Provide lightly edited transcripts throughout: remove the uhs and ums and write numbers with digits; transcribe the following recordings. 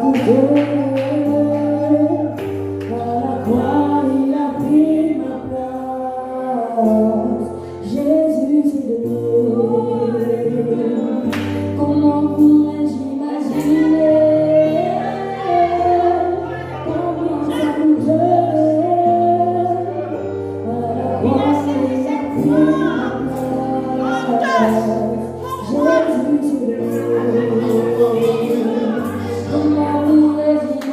goûté. À la croix, il a pris ma place. Jésus, c'est Dieu. Comment pourrais-je imaginer combien ça coûterait? À la croix, il a pris ma place. Jésus, c'est Dieu. Comment pourrais-je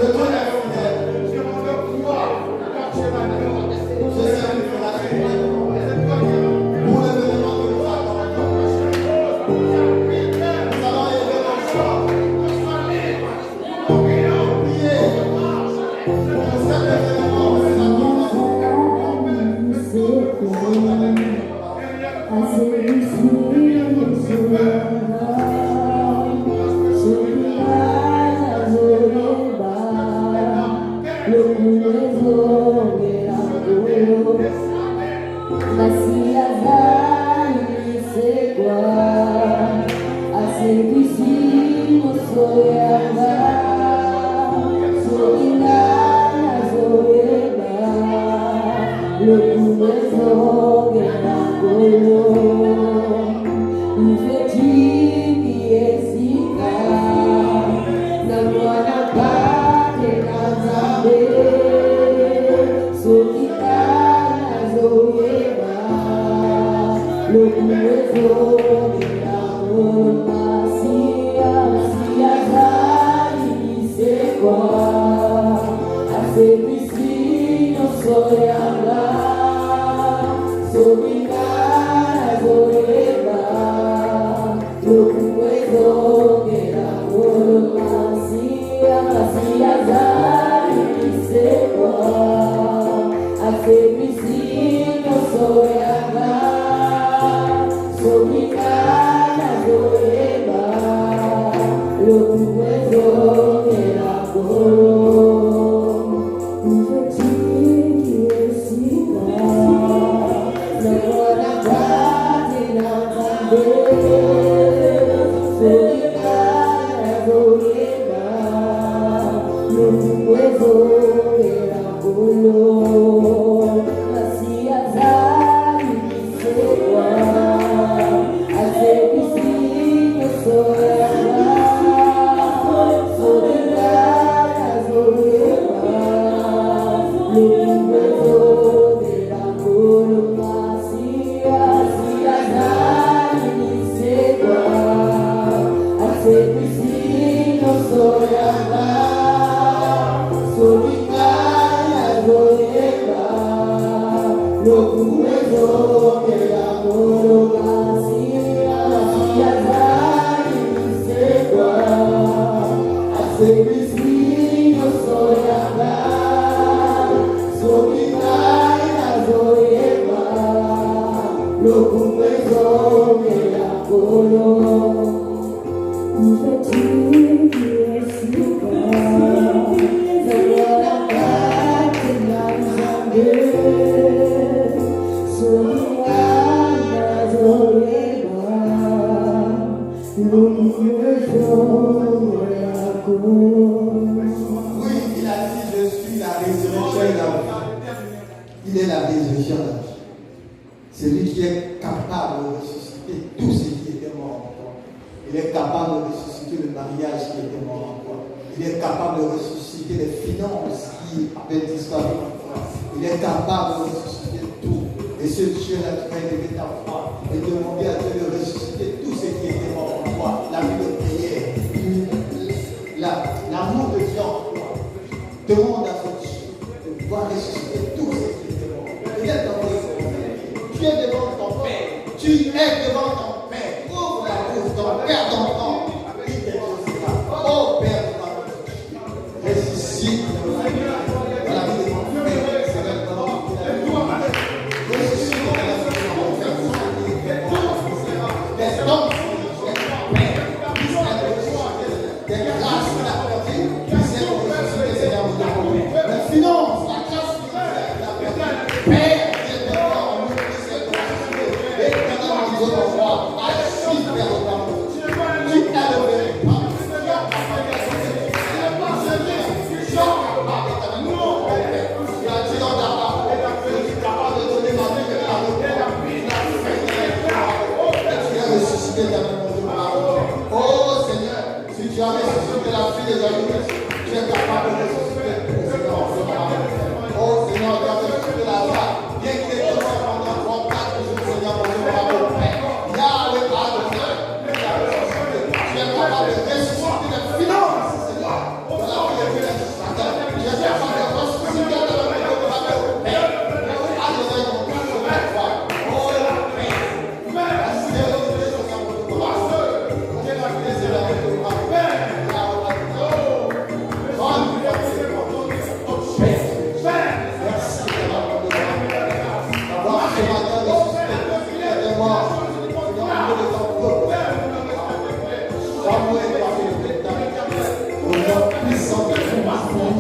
Seigneur,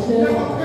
Exagero,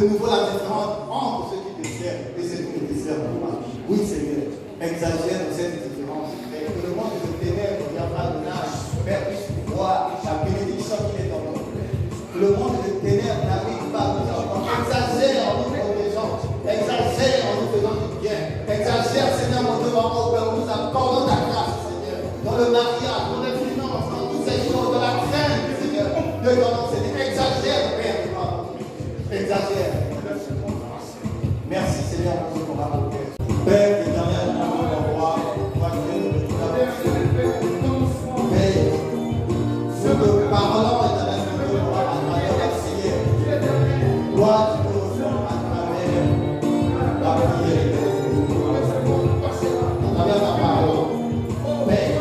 nouveau la différence entre ceux qui te servent et ceux qui ne te servent pas. Oui, Seigneur, exagère cette différence. Et que le monde de ténèbres, il n'y a pas de l'âge, Père, puisse voir la bénédiction qui est en nous. Que le monde de ténèbres n'arrive pas à nous avoir. Exagère en nous protégeant, exagère en nous faisant du bien, exagère, Seigneur, mon Dieu, en nous accordant ta grâce, Seigneur, dans le mariage, dans les finances, dans toutes ces choses, dans la crainte, Seigneur, de ton nom, Seigneur, exagère, Père, exagère. Merci, Seigneur, mon Dieu, pour ma prière. Père, éternel, mon roi, toi qui es le Père, ce que parlant éternel, mon Dieu, à travers la prière, toi, tu peux le faire à travers la prière, à travers ta parole. Père,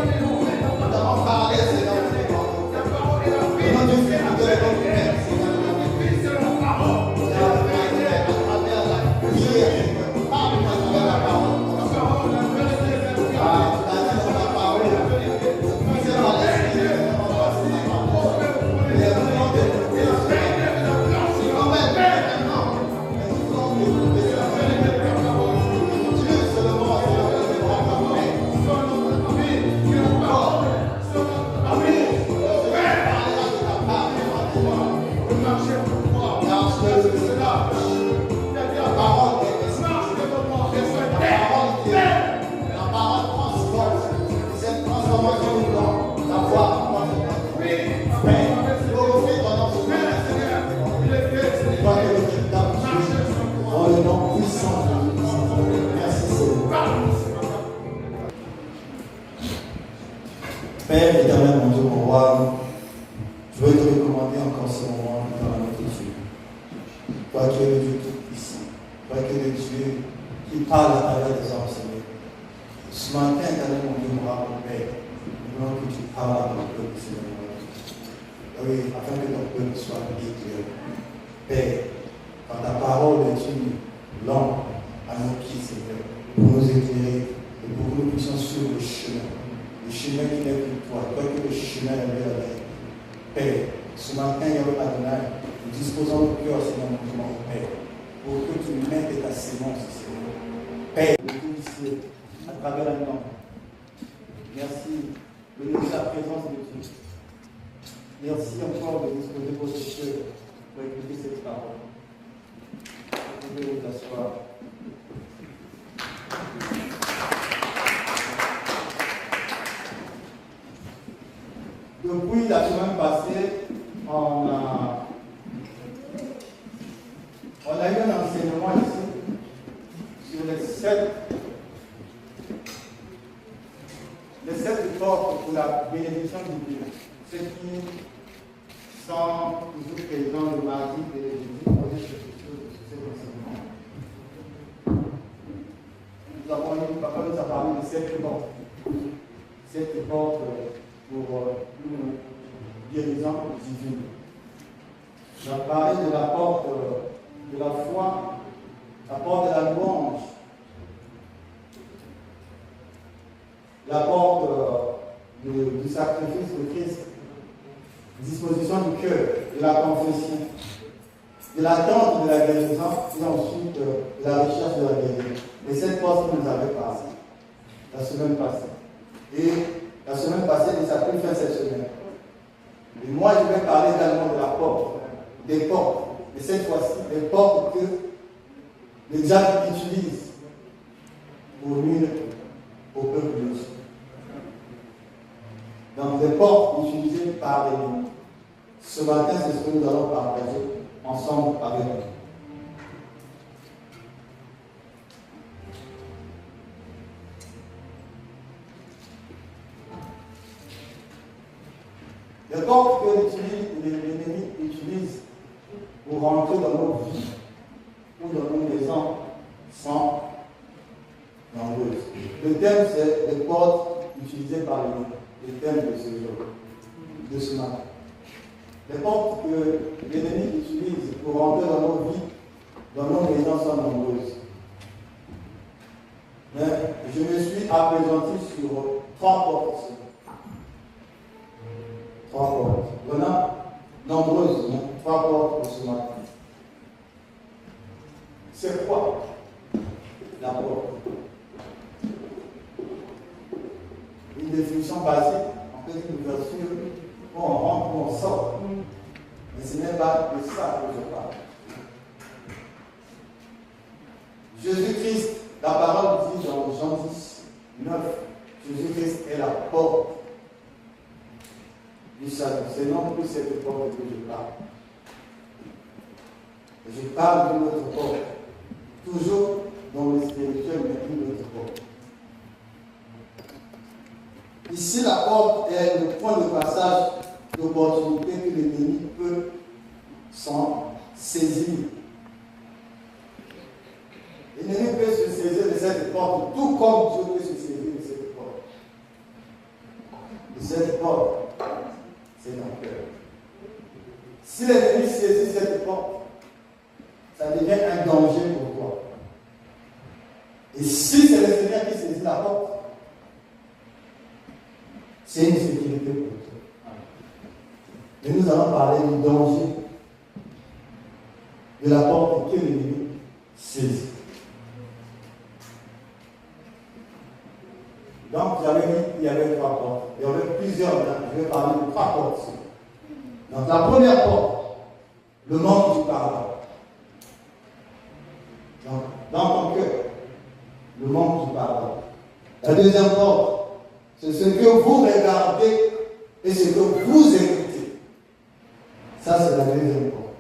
nous t'avons parlé, Seigneur, de tes paroles. Et nous te faisons de ton Père, Seigneur, de la prière, à travers la prière, Seigneur, parle-nous à travers la parole. Père éternel, mon Dieu, mon roi, je veux te recommander encore ce moment dans notre Dieu. Toi qui es le Dieu tout-puissant, toi qui es le Dieu qui parle à travers des hommes, Seigneur. Ce matin, éternel, mon Dieu, mon roi, mon Père, nous voulons que tu parles à ton peuple, Seigneur. Oui, afin que ton peuple soit éclairé. Père, quand ta parole est une lampe à nos pieds, Seigneur, pour nous éclairer et pour que nous puissions suivre le chemin. Le chemin qui n'est plus toi, toi que le chemin est vers la vie. Père, ce matin, Yahweh Adonai, nous disposons le cœur, Seigneur, mon Père, pour que tu mettes ta sémence, Seigneur. Père, de tout ici, à travers un nom. Merci de nous la présence de Dieu. Merci encore de disposer votre cœur pour écouter cette parole. Vous pouvez vous asseoir. Depuis la semaine passée, on a eu un enseignement ici sur les sept portes pour la bénédiction de Dieu. Ceux qui sont toujours présents le mardi et le jeudi, poser quelque chose sur cet enseignement. Papa nous a parlé de 7 portes. 7 portes pour une guérison divine. On a parlé de la porte de la foi, la porte de la louange, la porte du sacrifice de Christ, disposition du cœur, de la confession, de l'attente de la guérison et ensuite de la recherche de la guérison. Et cette porte que nous avait parlé la semaine passée. Et la semaine passée, nous avons pris fin cette semaine. Et moi, je vais parler également de la porte, des portes. Et cette fois-ci, des portes que les diables utilisent pour nuire au peuple de Dieu. Donc, des portes utilisées par l'ennemi. Ce matin, c'est ce que nous allons partager ensemble avec vous. Les portes que l'ennemi utilise pour rentrer dans nos vies ou dans nos maisons sont nombreuses. Le thème, c'est les portes utilisées par l'ennemi. Le thème de ce jour, de ce matin. Les portes que l'ennemi utilise pour rentrer dans nos vies, dans nos maisons sont nombreuses. Mais je me suis appesanti sur 3 portes. 3 portes. Il y en a nombreuses, mais 3 portes pour ce matin. C'est quoi la porte? Une définition basique, en fait, une ouverture où on rentre, où on sort. Mais ce n'est pas de ça que je parle. Jésus-Christ, la parole dit dans Jean 10, 9, Jésus-Christ est la porte du salut. C'est non plus cette porte que je parle. Je parle d'une autre porte. Toujours dans le spirituel, mais d'une autre porte. Ici, la porte est le point de passage d'opportunité que l'ennemi peut s'en saisir. L'ennemi peut se saisir de cette porte, tout comme Dieu peut se saisir de cette porte. Et cette porte, c'est ton cœur. Si l'ennemi saisit cette porte, ça devient un danger pour toi. Et si c'est le Seigneur qui saisit la porte, c'est une sécurité pour toi. Et nous allons parler du danger de la porte que l'ennemi saisit. Donc, j'avais dit qu'il y avait 3 portes. Il y avait plusieurs, je vais parler de 3 portes. Donc, la première porte, le manque du pardon. Donc, dans ton cœur, le manque du pardon. La deuxième porte, c'est ce que vous regardez et ce que vous écoutez. Ça, c'est la deuxième porte.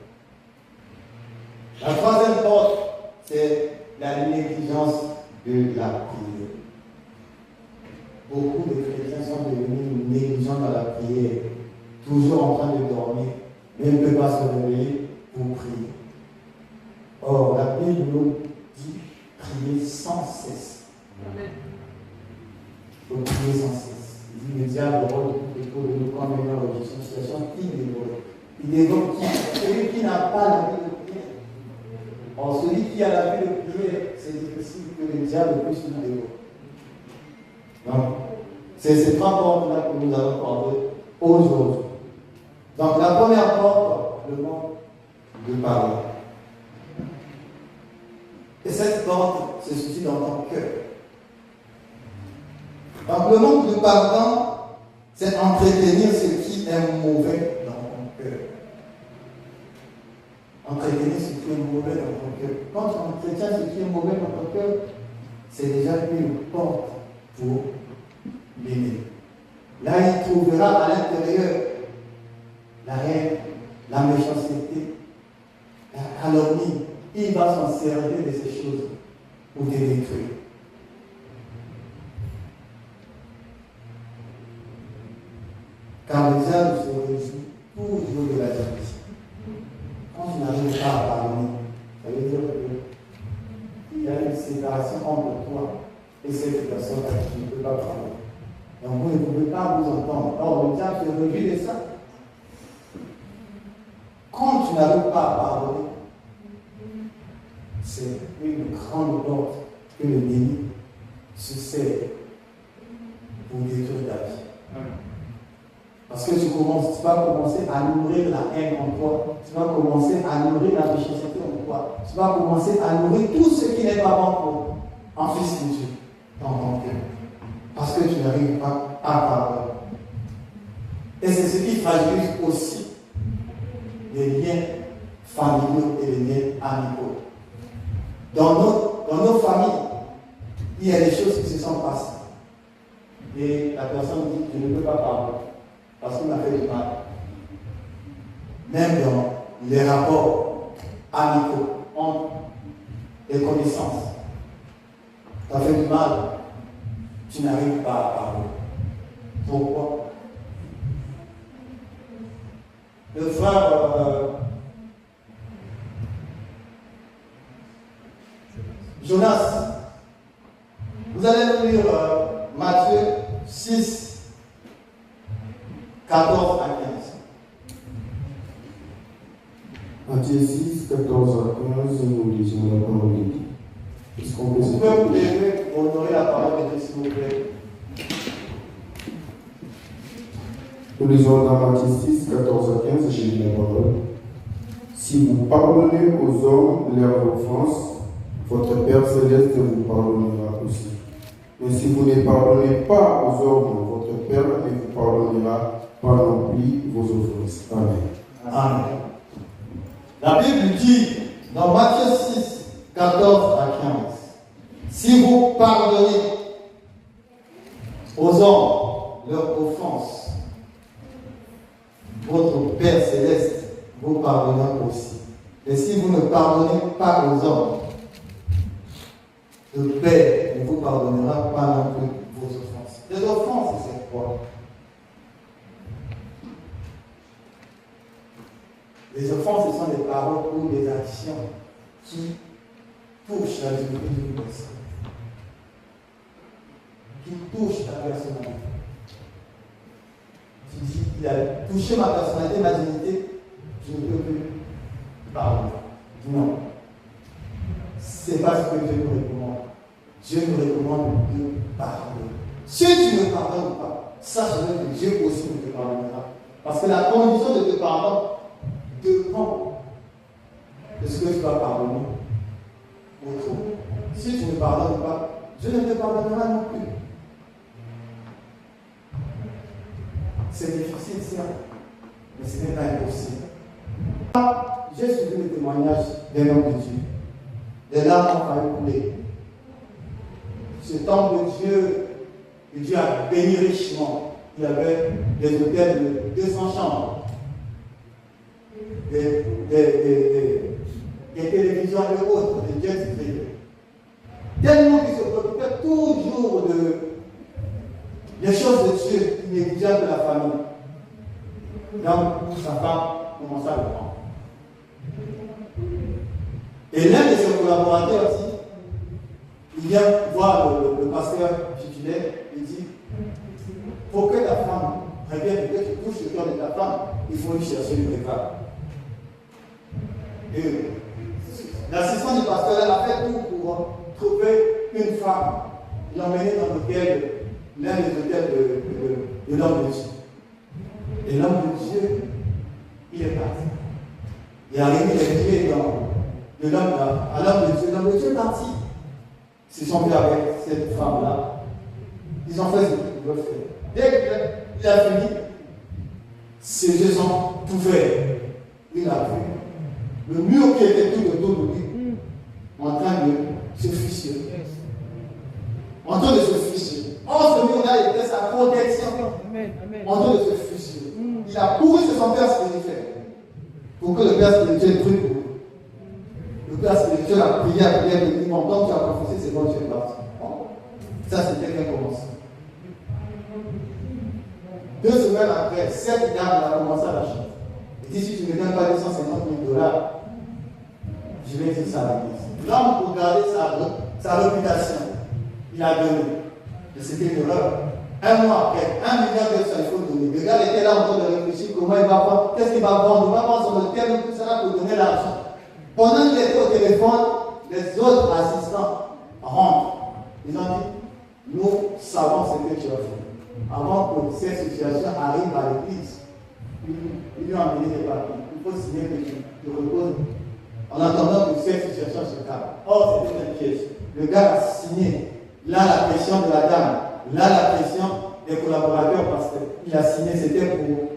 La troisième porte, c'est la négligence de la prière. Beaucoup de chrétiens sont devenus négligents dans la prière, toujours en train de dormir, mais ne peuvent pas se réveiller pour prier. Or, la Bible nous dit prier sans cesse. Il faut prier sans cesse. Il dit le diable rôde autour de nous comme une situation il dévoque qui? Celui qui n'a pas la vie de prière. Or, celui qui a la vie de prière, c'est difficile que le diable puisse nous dévorer. Donc, c'est ces 3 portes-là que nous allons parler aujourd'hui. Donc, la première porte, le manque de pardon. Et cette porte se situe dans ton cœur. Donc, le manque de pardon, c'est entretenir ce qui est mauvais dans ton cœur. Entretenir ce qui est mauvais dans ton cœur. Quand tu entretiens ce qui est mauvais dans ton cœur, c'est déjà une porte pour l'aimer. Là, il trouvera à l'intérieur la haine, la méchanceté, la calomnie. Il va s'en servir de ces choses pour te détruire. Car le diable se réjouit toujours de la jalousie. Quand tu n'arrives pas à pardonner, ça veut dire qu'il y a une séparation entre toi et cette personne à qui tu ne peux pas pardonner. Donc vous ne pouvez pas vous entendre. Or, le diable se réjouit de ça. Quand tu n'arrives pas à pardonner, c'est une grande porte que l'ennemi se sert pour détruire ta vie. Parce que tu vas commencer à nourrir la haine en toi, tu vas commencer à nourrir la méchanceté en toi, tu vas commencer à nourrir tout ce qui n'est pas bon pour un fils de Dieu dans ton cœur. Parce que tu n'arrives pas à pardonner. Et c'est ce qui fragilise aussi les liens familiaux et les liens amicaux. Dans nos familles, il y a des choses qui se sont passées. Et la personne dit, je ne peux pas pardonner. Parce qu'on a fait du mal. Même dans les rapports amicaux, entre les connaissances. Tu as fait du mal, tu n'arrives pas à pardonner. Pourquoi? Le frère Jonas, vous allez nous lire Matthieu 6, 14 à 15. Matthieu 6, 14 à 15, nous lisons la parole de Dieu. Est-ce qu'on peut Vous pouvez vous lever pour honorer la parole de Dieu, s'il vous plaît. Nous lisons dans Matthieu 6, 14 à 15, j'ai lu la parole. Si vous pardonnez aux hommes leurs offenses, votre Père Céleste vous pardonnera aussi. Mais si vous ne pardonnez pas aux hommes, votre Père ne vous pardonnera pas non plus vos offenses. Amen. Amen. La Bible dit dans Matthieu 6, 14 à 15, si vous pardonnez aux hommes leurs offenses, votre Père Céleste vous pardonnera aussi. Et si vous ne pardonnez pas aux hommes, le Père ne vous pardonnera pas non plus vos offenses. Les offenses, c'est quoi? Les offenses, ce sont des paroles ou des actions qui touchent la dignité d'une personne, qui touchent ta personnalité. Tu dis, il a touché ma personnalité, ma dignité, je ne peux plus pardonner. Non. C'est pas ce que Dieu nous recommande. Dieu nous recommande de pardonner. Si tu ne pardonnes pas, sache que Dieu aussi ne te pardonnera. Parce que la condition de te pardonner dépend de ce que tu vas pardonner autrement. Si tu ne pardonnes pas, Dieu ne te pardonnera non plus. C'est difficile, certes, mais ce n'est pas impossible. J'ai suivi le témoignage d'un homme de Dieu. Des larmes ont failli couler. Cet homme de Dieu, que Dieu a béni richement. Il avait des hôtels de 200 chambres, des télévisions et autres, des jets privés. Tellement qu'il se préoccupait toujours des choses de Dieu, il négligeait de la famille. Donc, sa femme commença à le prendre. Et l'un de ses collaborateurs aussi, il vient voir le pasteur titulaire et dit, pour que ta femme revienne, que tu touches le cœur de ta femme, il faut lui chercher une femme. Et l'assistant du pasteur a fait tout pour trouver une femme. Il l'a emmené dans l'un des hôtels de l'homme de Dieu. Et l'homme de Dieu, il est parti. Il a remis les pieds de l'homme à l'homme de Dieu. L'homme de Dieu est parti. Ils se sont vus avec cette femme-là. Ils ont fait ce qu'ils doivent faire. Dès qu'il a fini, ses yeux sont ouverts. Il a vu le mur qui était tout autour de lui en train de se fissurer. En train de se fissurer. Or, ce mur-là était sa protection. En train de se fissurer. Il a couru sur son père spirituel pour que le père spirituel prie pour lui. Le père spirituel a prié, il dit, bon, donc tu as confessé, c'est bon, tu es parti. Bon. Ça, c'était qu'un commencement. 2 semaines après, cette dame a commencé à la chanter. Il dit, si tu ne me donnes pas 250 000 $, je vais dire ça à l'église. L'homme, pour garder sa réputation, il a donné. Et c'était une erreur. Un mois après, 1 million de $, il faut donner. Le gars était là en train de réfléchir comment il va prendre, qu'est-ce qu'il va vendre, il va prendre son hôtel, tout ça pour donner l'argent. Pendant qu'il était au téléphone, les autres assistants rentrent. Ils ont dit, nous savons ce que tu as fait. Avant que cette situation arrive à l'église, ils lui ont amené des papiers. Il faut signer que tu te reposes en attendant que cette situation se calme. Or, c'était un piège. Le gars a signé. Là, la pression de la dame. Là, la pression des collaborateurs, parce qu'il a signé, c'était pour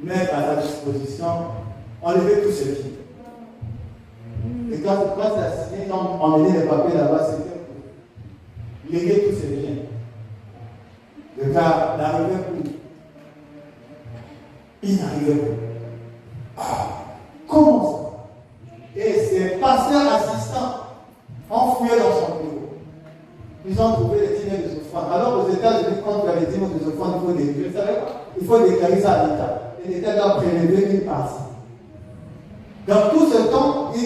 mettre à sa disposition, enlever tout ce qui. Et quand il a signé, ils ont emmené les papiers là-bas, c'était pour léguer tous ses biens. Le gars n'arrivait plus. Il n'arrivait plus. Ah, comment ça? Et ses pasteurs assistants ont fouillé dans son bureau. Ils ont trouvé les dîmes des offrandes. Alors aux États-Unis, quand tu as les dîmes des offrandes, il faut déclarer. Je ne savais pas. Il faut déclarer ça à l'État. Et l'État doit prélever une partie. Dans tout ce temps, il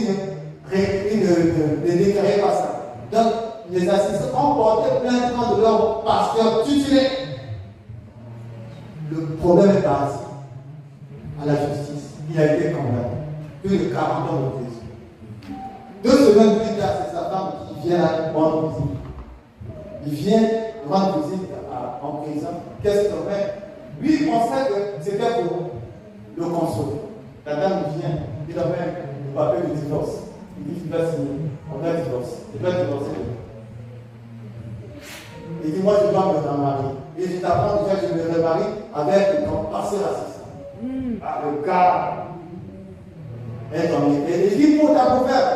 ne déclarait pas ça. Donc, les assistants ont porté plainte contre leur pasteur titulaire. Le problème est parti à la justice. Il a été condamné. Plus de 40 ans de prison. 2 semaines plus tard, c'est sa femme qui vient rendre visite. Il vient rendre visite en prison. Qu'est-ce qu'il fait? Lui, il pensait que c'était pour le consoler. La dame vient, il a même le papier de divorce. Il dit qu'il doit signer. On doit divorcer. Il doit divorcer. Il dit, moi je dois me remarier. Et je t'apprends déjà, je me remarie avec ton passé raciste. Ah, le gars est dans les pays. Il dit, pour ta bouffette,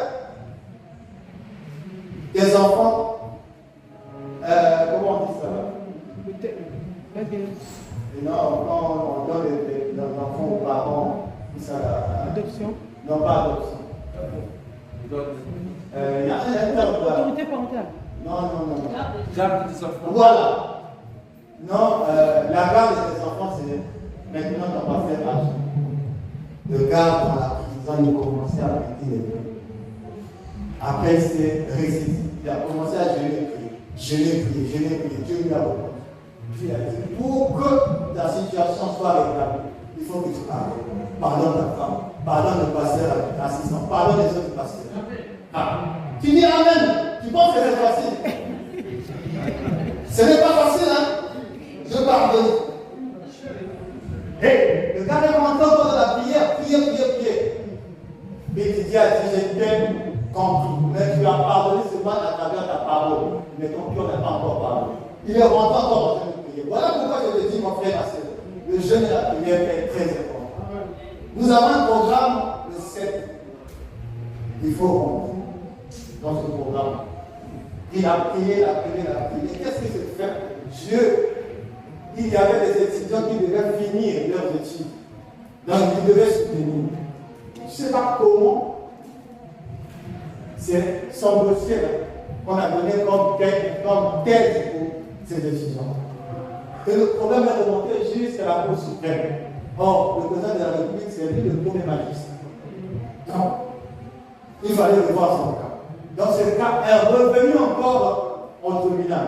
tes enfants, comment on dit ça? Et non, quand on donne les enfants aux parents, ça. Adoption. Non, pas adoption. Il y a un terme. Autorité parentale. Non. Garde des enfants. Voilà. Non, la garde des enfants, c'est maintenant qu'on va faire l'âge. Le garde dans la prison, il commençait à péter les deux. Après, c'est récidive. Il a commencé à prier. Je l'ai prié. Dieu lui a répondu. Puis il a dit, pour que ta situation soit rétablie, il faut que tu parles. Pardonne ta femme, pardonne le pasteur assistant, pardonne les autres pasteurs. Ah. Tu dis Amen. Tu penses que c'est facile. Ce n'est pas facile, hein? Je pardonne. Hey, le gars est content pendant la prière, prier. Et tu dis à Dieu, j'ai bien compris. Mais tu as pardonné seulement à travers ta parole. Mais ton cœur n'est pas encore pardonné. Il est rentré encore en train de prier. Voilà pourquoi je te dis, mon frère, ma soeur, le jeûne et la prière est très important. Nous avons un programme le 7. Il faut rentrer dans ce programme. Il a prié. Qu'est-ce que c'est fait? Dieu, il y avait des étudiants qui devaient finir leurs études. Donc ils devaient se tenir. Je ne sais pas comment. C'est son dossier qu'on a donné comme thèse pour ces étudiants. Et le problème est remonté jusqu'à la Cour suprême. Or, le président de la République, c'est lui le premier magistrat. Donc, il fallait revoir son cas. Donc, ce cas est revenu encore en tribunal.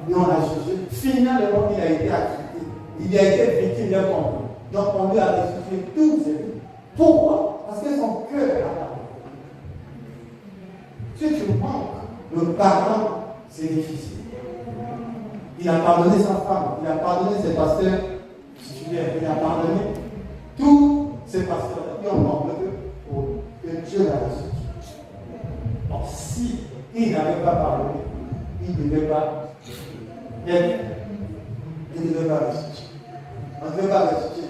Et on a jugé. Finalement, il a été acquitté. Il a été victime d'un complot. Donc, on lui a restitué tous ses vies. Pourquoi? Parce que son cœur est apparu. Si tu manques le pardon, c'est difficile. Il a pardonné sa femme, il a pardonné ses pasteurs titulaires, il a pardonné tous ses pasteurs qui ont manqué pour que Dieu l'a reçu. Donc, si il n'avait pas pardonné, il ne devait pas être, il ne devait pas restituer. On ne devait pas restituer,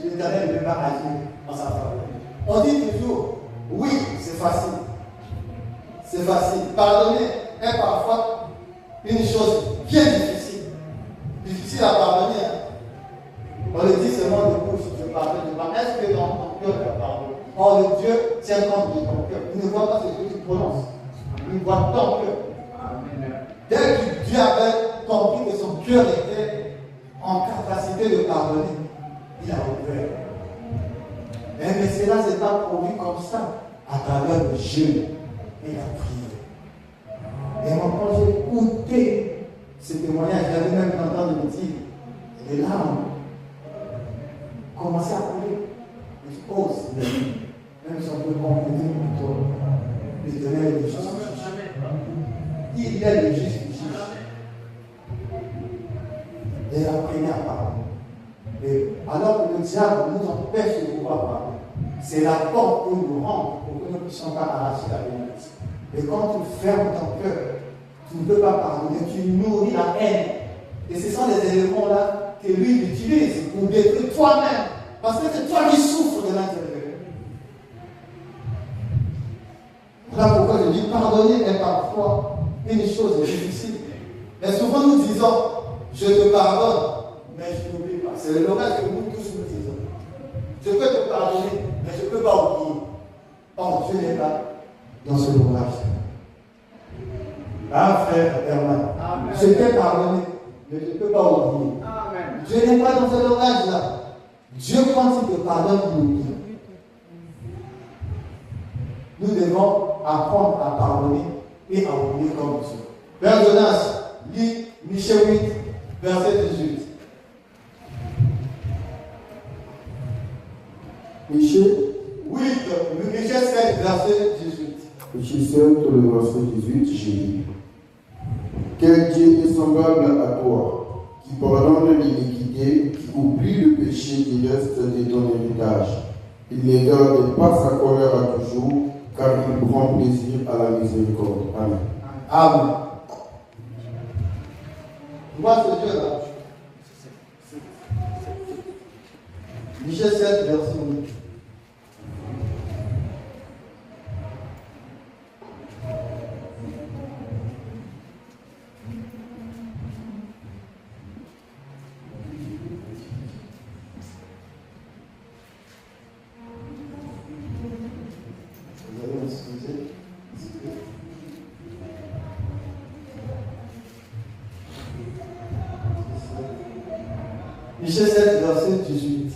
l'Éternel ne devait pas agir en sa faveur. On dit toujours, oui, c'est facile. C'est facile. Pardonner est parfois une chose bien difficile. Difficile à pardonner. On le dit seulement de bouche, je pardonne. Est-ce que dans ton cœur tu as pardonné? Or, le Dieu tient compte de ton cœur. Il ne voit pas ce que tu prononces. Il voit ton cœur. Dès que Dieu avait compris que son cœur était en capacité de pardonner, il a ouvert. Mais cela ne s'est pas produit comme ça, à travers le jeûne et la prière. Et moi, quand j'ai écouté ce témoignage, j'avais même entendu me dire, les larmes commençaient à couler. Je dis, oh Seigneur, même si on peut compléter pour toi, l'Éternel est le juste. Il est le juste. Et apprenez à parler. Et alors que le diable nous empêche de pouvoir parler, c'est la porte pour nous rendre, pour que nous ne puissions pas arracher la bénédiction. Et quand tu fermes ton cœur, tu ne peux pas pardonner, tu nourris la haine. Et ce sont les éléments-là que lui utilise pour détruire toi-même. Parce que c'est toi qui souffres de l'intérieur. Voilà pourquoi je dis pardonner est parfois une chose difficile. Mais souvent nous disons, je te pardonne, mais je n'oublie pas. C'est le langage que nous tous nous disons. Je peux te pardonner, mais je ne peux pas oublier. Or, Dieu n'est pas dans ce langage. Ah, frère Herman, je t'ai pardonné, mais je ne peux pas oublier. Amen. Dieu n'est pas dans ce langage-là. Dieu, quand il te pardonne, il oublie. Nous devons apprendre à pardonner et à oublier comme Dieu. Père Jonas, lis Michée 8, verset 18. Michée 8, Michée 7, verset 18. Michée 7, le verset 18, j'ai dit. Quel Dieu est semblable à toi, qui pardonne l'iniquité, qui oublie le péché qui reste de ton héritage. Il ne garde pas sa colère à toujours, car il prend plaisir à la miséricorde. Amen. Amen. Tu vois ce Dieu là? Michée 7, verset 8. Michée 7, verset 18.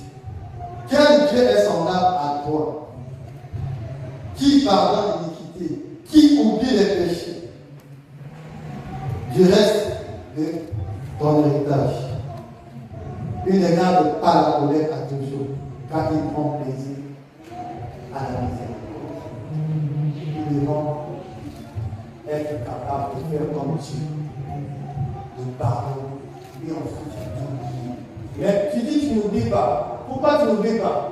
Quel Dieu est semblable à toi, qui pardonne l'iniquité, qui oublie les péchés, du reste de ton héritage. Il ne garde pas la colère à toujours, car il prend plaisir à la miséricorde. Nous devons être capables de faire comme Dieu, de pardonner et ensuite d'oublier. Mais tu dis que tu n'oublies pas. Pourquoi tu n'oublies pas?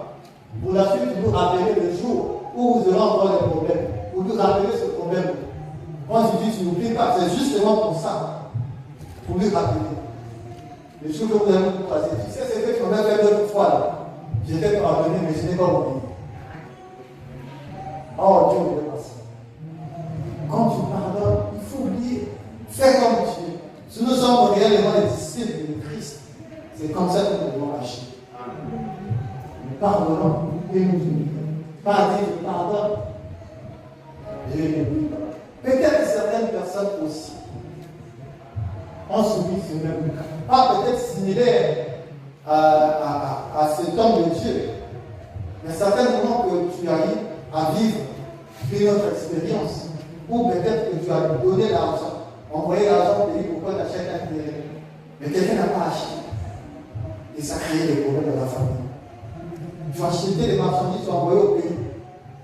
Pour la suite, tu nous rappeler le jour où vous aurez encore des problèmes. Pour nous rappeler ce problème. Quand tu dis que tu n'oublies pas, c'est justement pour ça. Pour nous rappeler. Le jour où vous allez vous passer. Tu sais, c'est que tu m'as fait l'autre fois là. J'étais pardonné, mais je n'ai pas oublié. Oh Dieu, il est passé. Quand tu pardonnes, il faut oublier. Fais comme Dieu. Si nous sommes réellement les disciples de Christ, c'est comme ça que nous devons agir. Nous pardonnons et nous oublions. Pas dire je pardonne et je n'oublie pas. Peut-être que certaines personnes aussi ont subi ce même cas. Pas peut-être similaire à cet homme de Dieu, mais certainement que tu arrives à vivre une autre expérience. Ou peut-être que tu as donné l'argent, envoyé l'argent au pays pour qu'on achète un terrain. Mais quelqu'un n'a pas acheté. Et ça crée des problèmes dans la famille. Tu as acheté les marchandises, tu as envoyé au pays.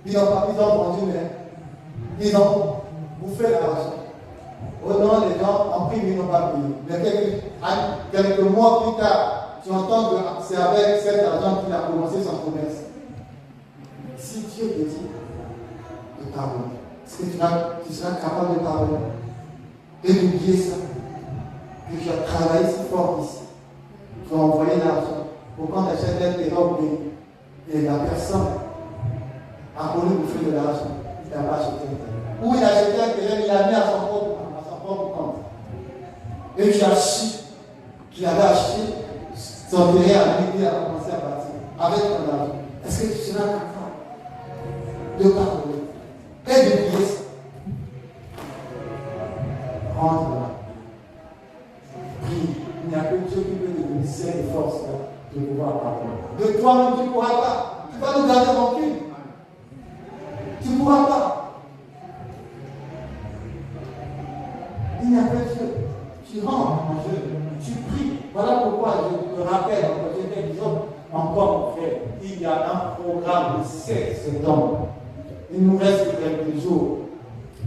Ils n'ont pas vendu, mais ils ont bouffé l'argent. Au nom des gens, en prime, ils n'ont pas payé. Mais quelques mois plus tard, tu entends que c'est avec cet argent qu'il a commencé son commerce. Si Dieu te dit de pardonner, est-ce que tu seras capable de pardonner et d'oublier ça? Que tu as travaillé si fort ici. Tu as envoyé l'argent pour qu'on achète un terrain au pays. Et la personne a voulu bouffer de l'argent. Il n'a pas acheté un terrain. Ou il a acheté un terrain, il l'a mis à son propre compte. Et tu as su qu'il avait acheté son terrain à lui et a commencé à bâtir avec ton argent. Est-ce que tu seras capable de pardonner et d'oublier ça? Rentre-là. Prie. Il n'y a que Dieu qui peut te donner cette force de pouvoir pardonner. De toi-même, tu ne pourras pas. Tu vas nous garder rancune. Tu ne pourras pas. Il n'y a que Dieu. Tu rentres en jeu. Tu pries. Voilà pourquoi je te rappelle, quand j'étais jeune, encore mon frère, il y a un programme de 7 septembre. Il nous reste quelques jours.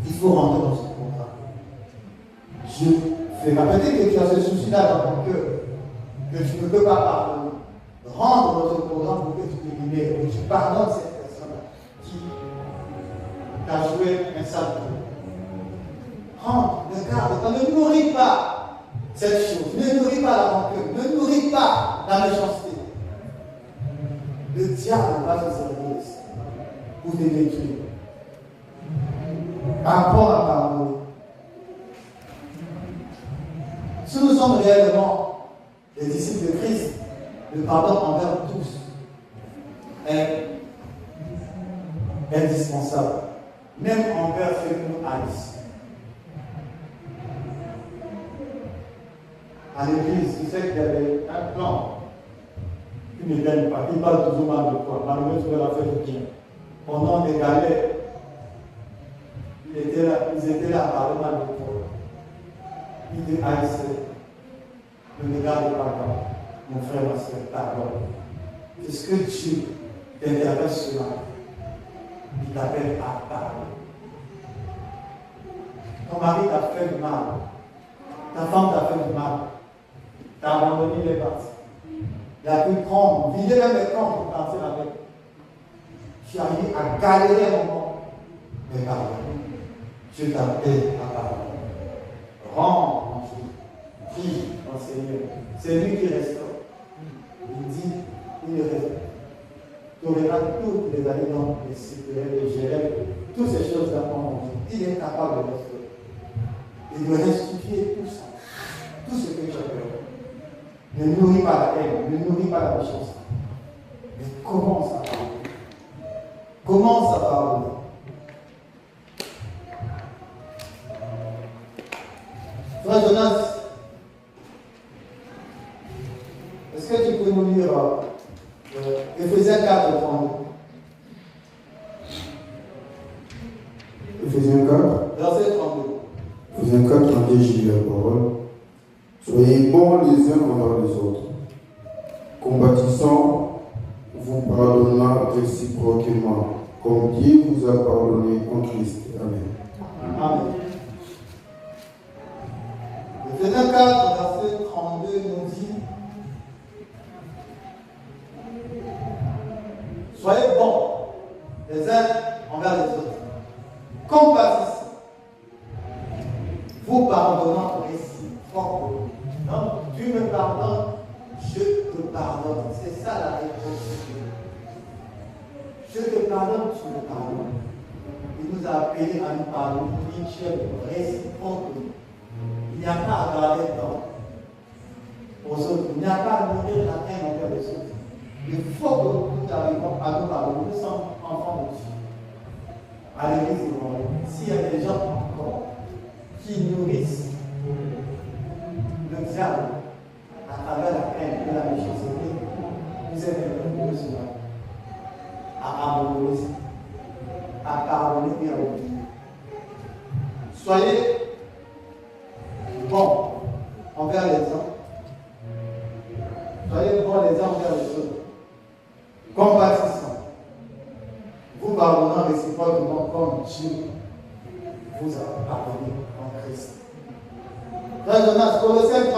Il faut rentrer dans ce programme. Dieu fera. Peut-être que tu as ce souci-là dans ton cœur, que tu ne peux pas pardonner. Rentre dans ce programme pour que tu te libères, que tu pardonnes cette personne-là qui t'a joué un sale tour. Rentre, regarde, ne nourris pas cette chose, ne nourris pas la rancœur, ne nourris pas la méchanceté. Le diable va se servir pour te détruire. Apprends à pardonner. Si nous sommes réellement les disciples de Christ, le pardon envers tous est indispensable, même envers ceux qui nous haïssent. À l'église, tu sais qu'il y avait un plan qui ne gagne pas, qui parle toujours mal de toi, malgré que tu vas la faire du bien. Pendant des galères, ils étaient là à parler mal de toi. Ils te haïssaient. Ne regarde pas là. Mon frère, ma soeur, pardonne. Est-ce que Dieu t'intéresse cela? Il t'appelle à pardonner. Ton mari t'a fait du mal. Ta femme t'a fait du mal. T'as abandonné les parties. Il a pu prendre, vider même les camps pour partir avec. Tu as arrivé à galérer un moment. mais pardonne. Je t'appelle à pardonner. Rends mon Dieu. Prie au Seigneur. C'est lui qui restaure. Il dit, il restaure. Tu auras toutes les années dans les circulaires, les gérèmes, toutes ces choses-là, mon Dieu. Il est capable de restaurer. Il doit restituer tout ça. Tout ce que tu as perdu. Ne nourris pas la haine, ne nourris pas la méchanceté. Mais commence à pardonner. Commence à pardonner. Frère Jonas, est-ce que tu peux nous lire Éphésiens 4, 32? Éphésiens 4. Verset 32. Éphésiens 4, 32, j'ai lu la parole. Soyez bons les uns envers les autres, compatissants, vous pardonnant réciproquement, comme Dieu vous a pardonné en Christ. Amen. Amen. Éphésiens 4, verset 32 nous dit: soyez bons les uns envers les autres, compatissants, vous pardonnant réciproquement. Donc, tu me pardonnes, je te pardonne. C'est ça la réciprocité. Je te pardonne, tu me pardonnes. Il nous a appelés à nous pardonner mutuellement, réciproquement. Il n'y a pas à garder temps aux autres. Il n'y a pas à nourrir la haine envers les autres. Il faut que nous arrivions à nous pardonner. Nous sommes enfants de Dieu. À l'église, s'il y a des gens encore qui nourrissent le diable à travers la haine et la méchanceté, vous êtes invités cela à abandonner, à pardonner et à oublier. Soyez bons envers les uns. Soyez bons les uns envers les autres. Compatissants. Vous pardonnant réciproquement comme Dieu vous a pardonné en Christ. Frère Jonas, Colossiens 3:13.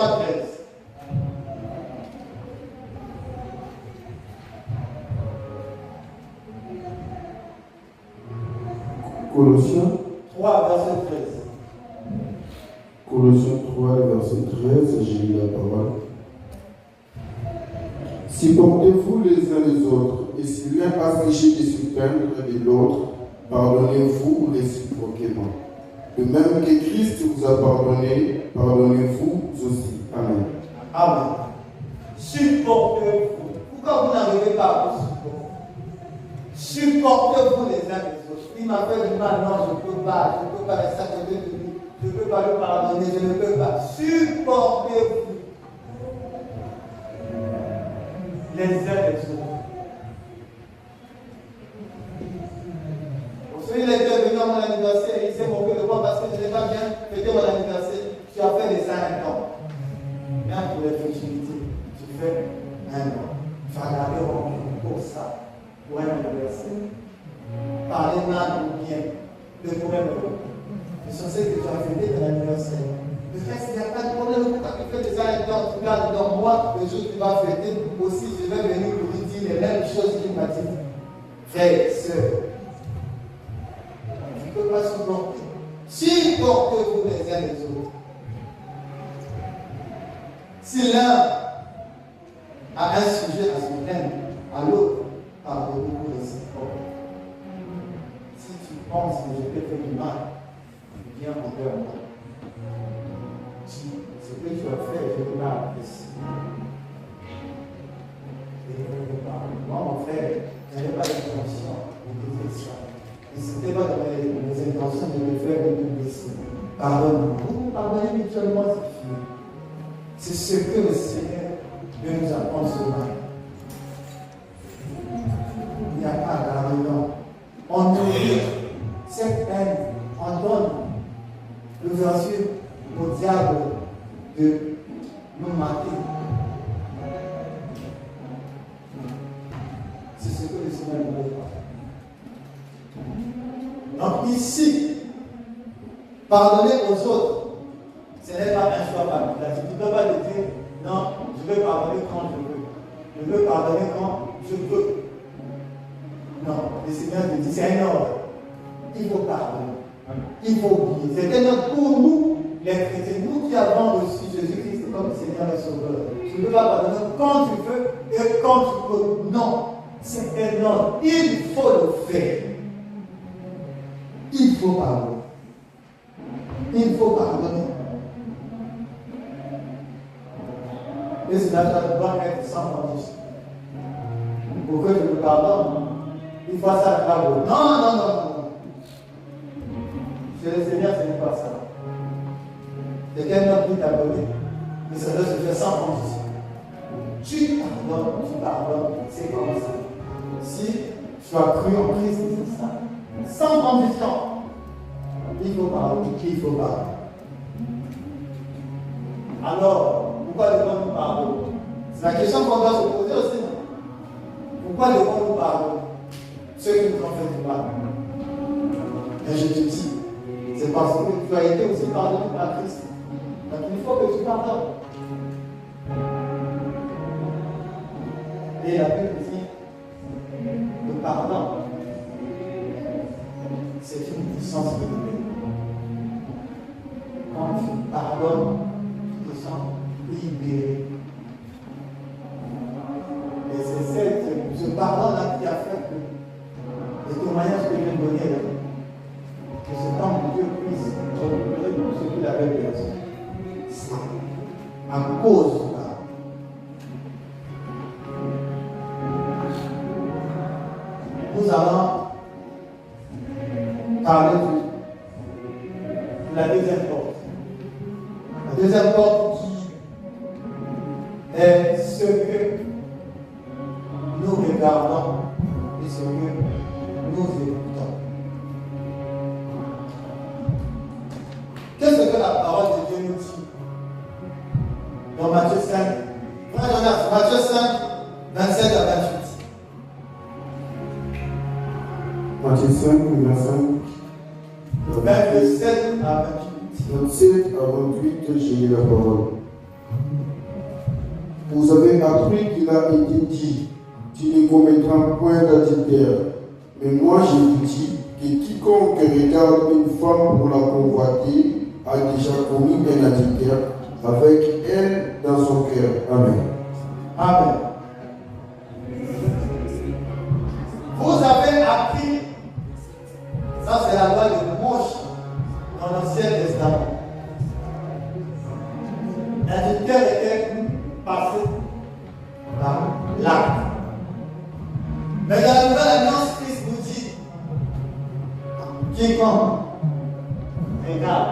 Colossiens 3, verset 13. Colossiens 3, verset 13, j'ai lu la parole. Supportez-vous les uns les autres, et si l'un a péché de se plaindre de l'autre, pardonnez-vous réciproquement. De même que Christ vous a pardonné, pardonnez-vous aussi. Amen. Amen. Supportez-vous. Pourquoi vous n'arrivez pas à vous supporter? Supportez-vous les uns les autres. Il m'a fait du mal, non, je ne peux pas rester à côté de lui. Je ne peux pas lui pardonner, je ne peux pas. Supportez-vous les uns les autres. Vous il était venu à mon anniversaire et il s'est moqué de moi parce que je n'ai pas bien fêté mon anniversaire. Tu as fait les 5 ans. Bien pour les festivités, tu fais 1 an. Tu as gardé pour ça, pour un anniversaire. Parler mal ou bien de toi-même. Je sais que tu as fêté ton anniversaire. Le reste, il n'y a pas de problème. Pourquoi tu fais des 5 ans, tu gardes dans moi, le jour où tu vas fêter, aussi je vais venir pour lui dire les mêmes choses qu'il m'a dit. Frère, sœur. Tu ne peux pas supporter. Supportez-vous les uns les autres. Si l'un a un sujet à se plaindre, à l'autre, pardonnez-vous réciproquement. Si tu penses que je t'ai fait du mal, viens envers moi. Ce que tu as fait, je ne l'ai apprécié. Moi, mon frère, je n'avais pas l'intention de dire ça. Et ce n'était pas dans mes intentions de me faire de blesser. Pardonne-moi. Vous pardonnez mutuellement, c'est fini. C'est ce que le Seigneur veut nous apprendre ce matin. Il n'y a pas à garder non. On nourrit cette haine, on donne l'ouverture au diable de nous mater. C'est ce que le Seigneur nous veut faire. Donc ici, pardonner aux autres, ce n'est pas un choix parmi. Tu ne peux pas le dire, non, je veux pardonner quand je veux. Je veux pardonner quand je veux. Non, le Seigneur te dit, c'est un ordre. il faut pardonner. Il faut oublier. C'est tellement pour nous, les chrétiens, nous qui avons reçu Jésus-Christ comme Seigneur et Sauveur. Tu ne peux pas pardonner quand tu veux et quand tu peux. Non, c'est énorme. Il faut le faire. Il faut pardonner. Il faut pardonner. Et cela doit être sans condition. Pour que je me pardonne, il faut ça à la non, non, non, non. Je le Seigneur, ce n'est pas ça. C'est quelqu'un qui t'a donné, mais ça doit se faire sans condition. Tu pardonnes, c'est comme ça. Si tu as cru en Christ, c'est ça. Sans condition. Il faut pardonner. Alors, pourquoi devons-nous pardonner? C'est la question qu'on doit se poser aussi. Pourquoi devons-nous pardonner ceux qui nous ont fait du mal? Et je te dis, c'est parce que tu as été aussi pardonné par Christ. Donc il faut que tu pardonnes. Et la Bible dit, le pardon, c'est une puissance libérée. Quand tu pardonnes, tu te sens libéré. Et c'est ce pardon-là qui a fait que le témoignage que je viens de donner là, que ce temps que Dieu puisse récupérer tout ce qu'il avait perdu. À cause de ça. Nous allons parler de la deuxième porte. La deuxième porte qui est ce que nous regardons et ce que nous écoutons. Qu'est-ce que la parole de Dieu nous dit dans Matthieu 5? Matthieu 5, 27 à 28. Matthieu 5, 25. 27 à 28. 27 à 28, j'ai lu la parole. Vous avez appris qu'il a été dit, tu ne commettras point d'adultère. Mais moi je vous dis que quiconque regarde une femme pour la convoiter a déjà commis un adultère avec elle dans son cœur. Amen. Amen. Vous avez appris, ça c'est la loi de Moïse dans l'Ancien Testament. L'adultère était passé par l'acte. Mais dans la Nouvelle Alliance, Christ nous dit, quiconque regarde,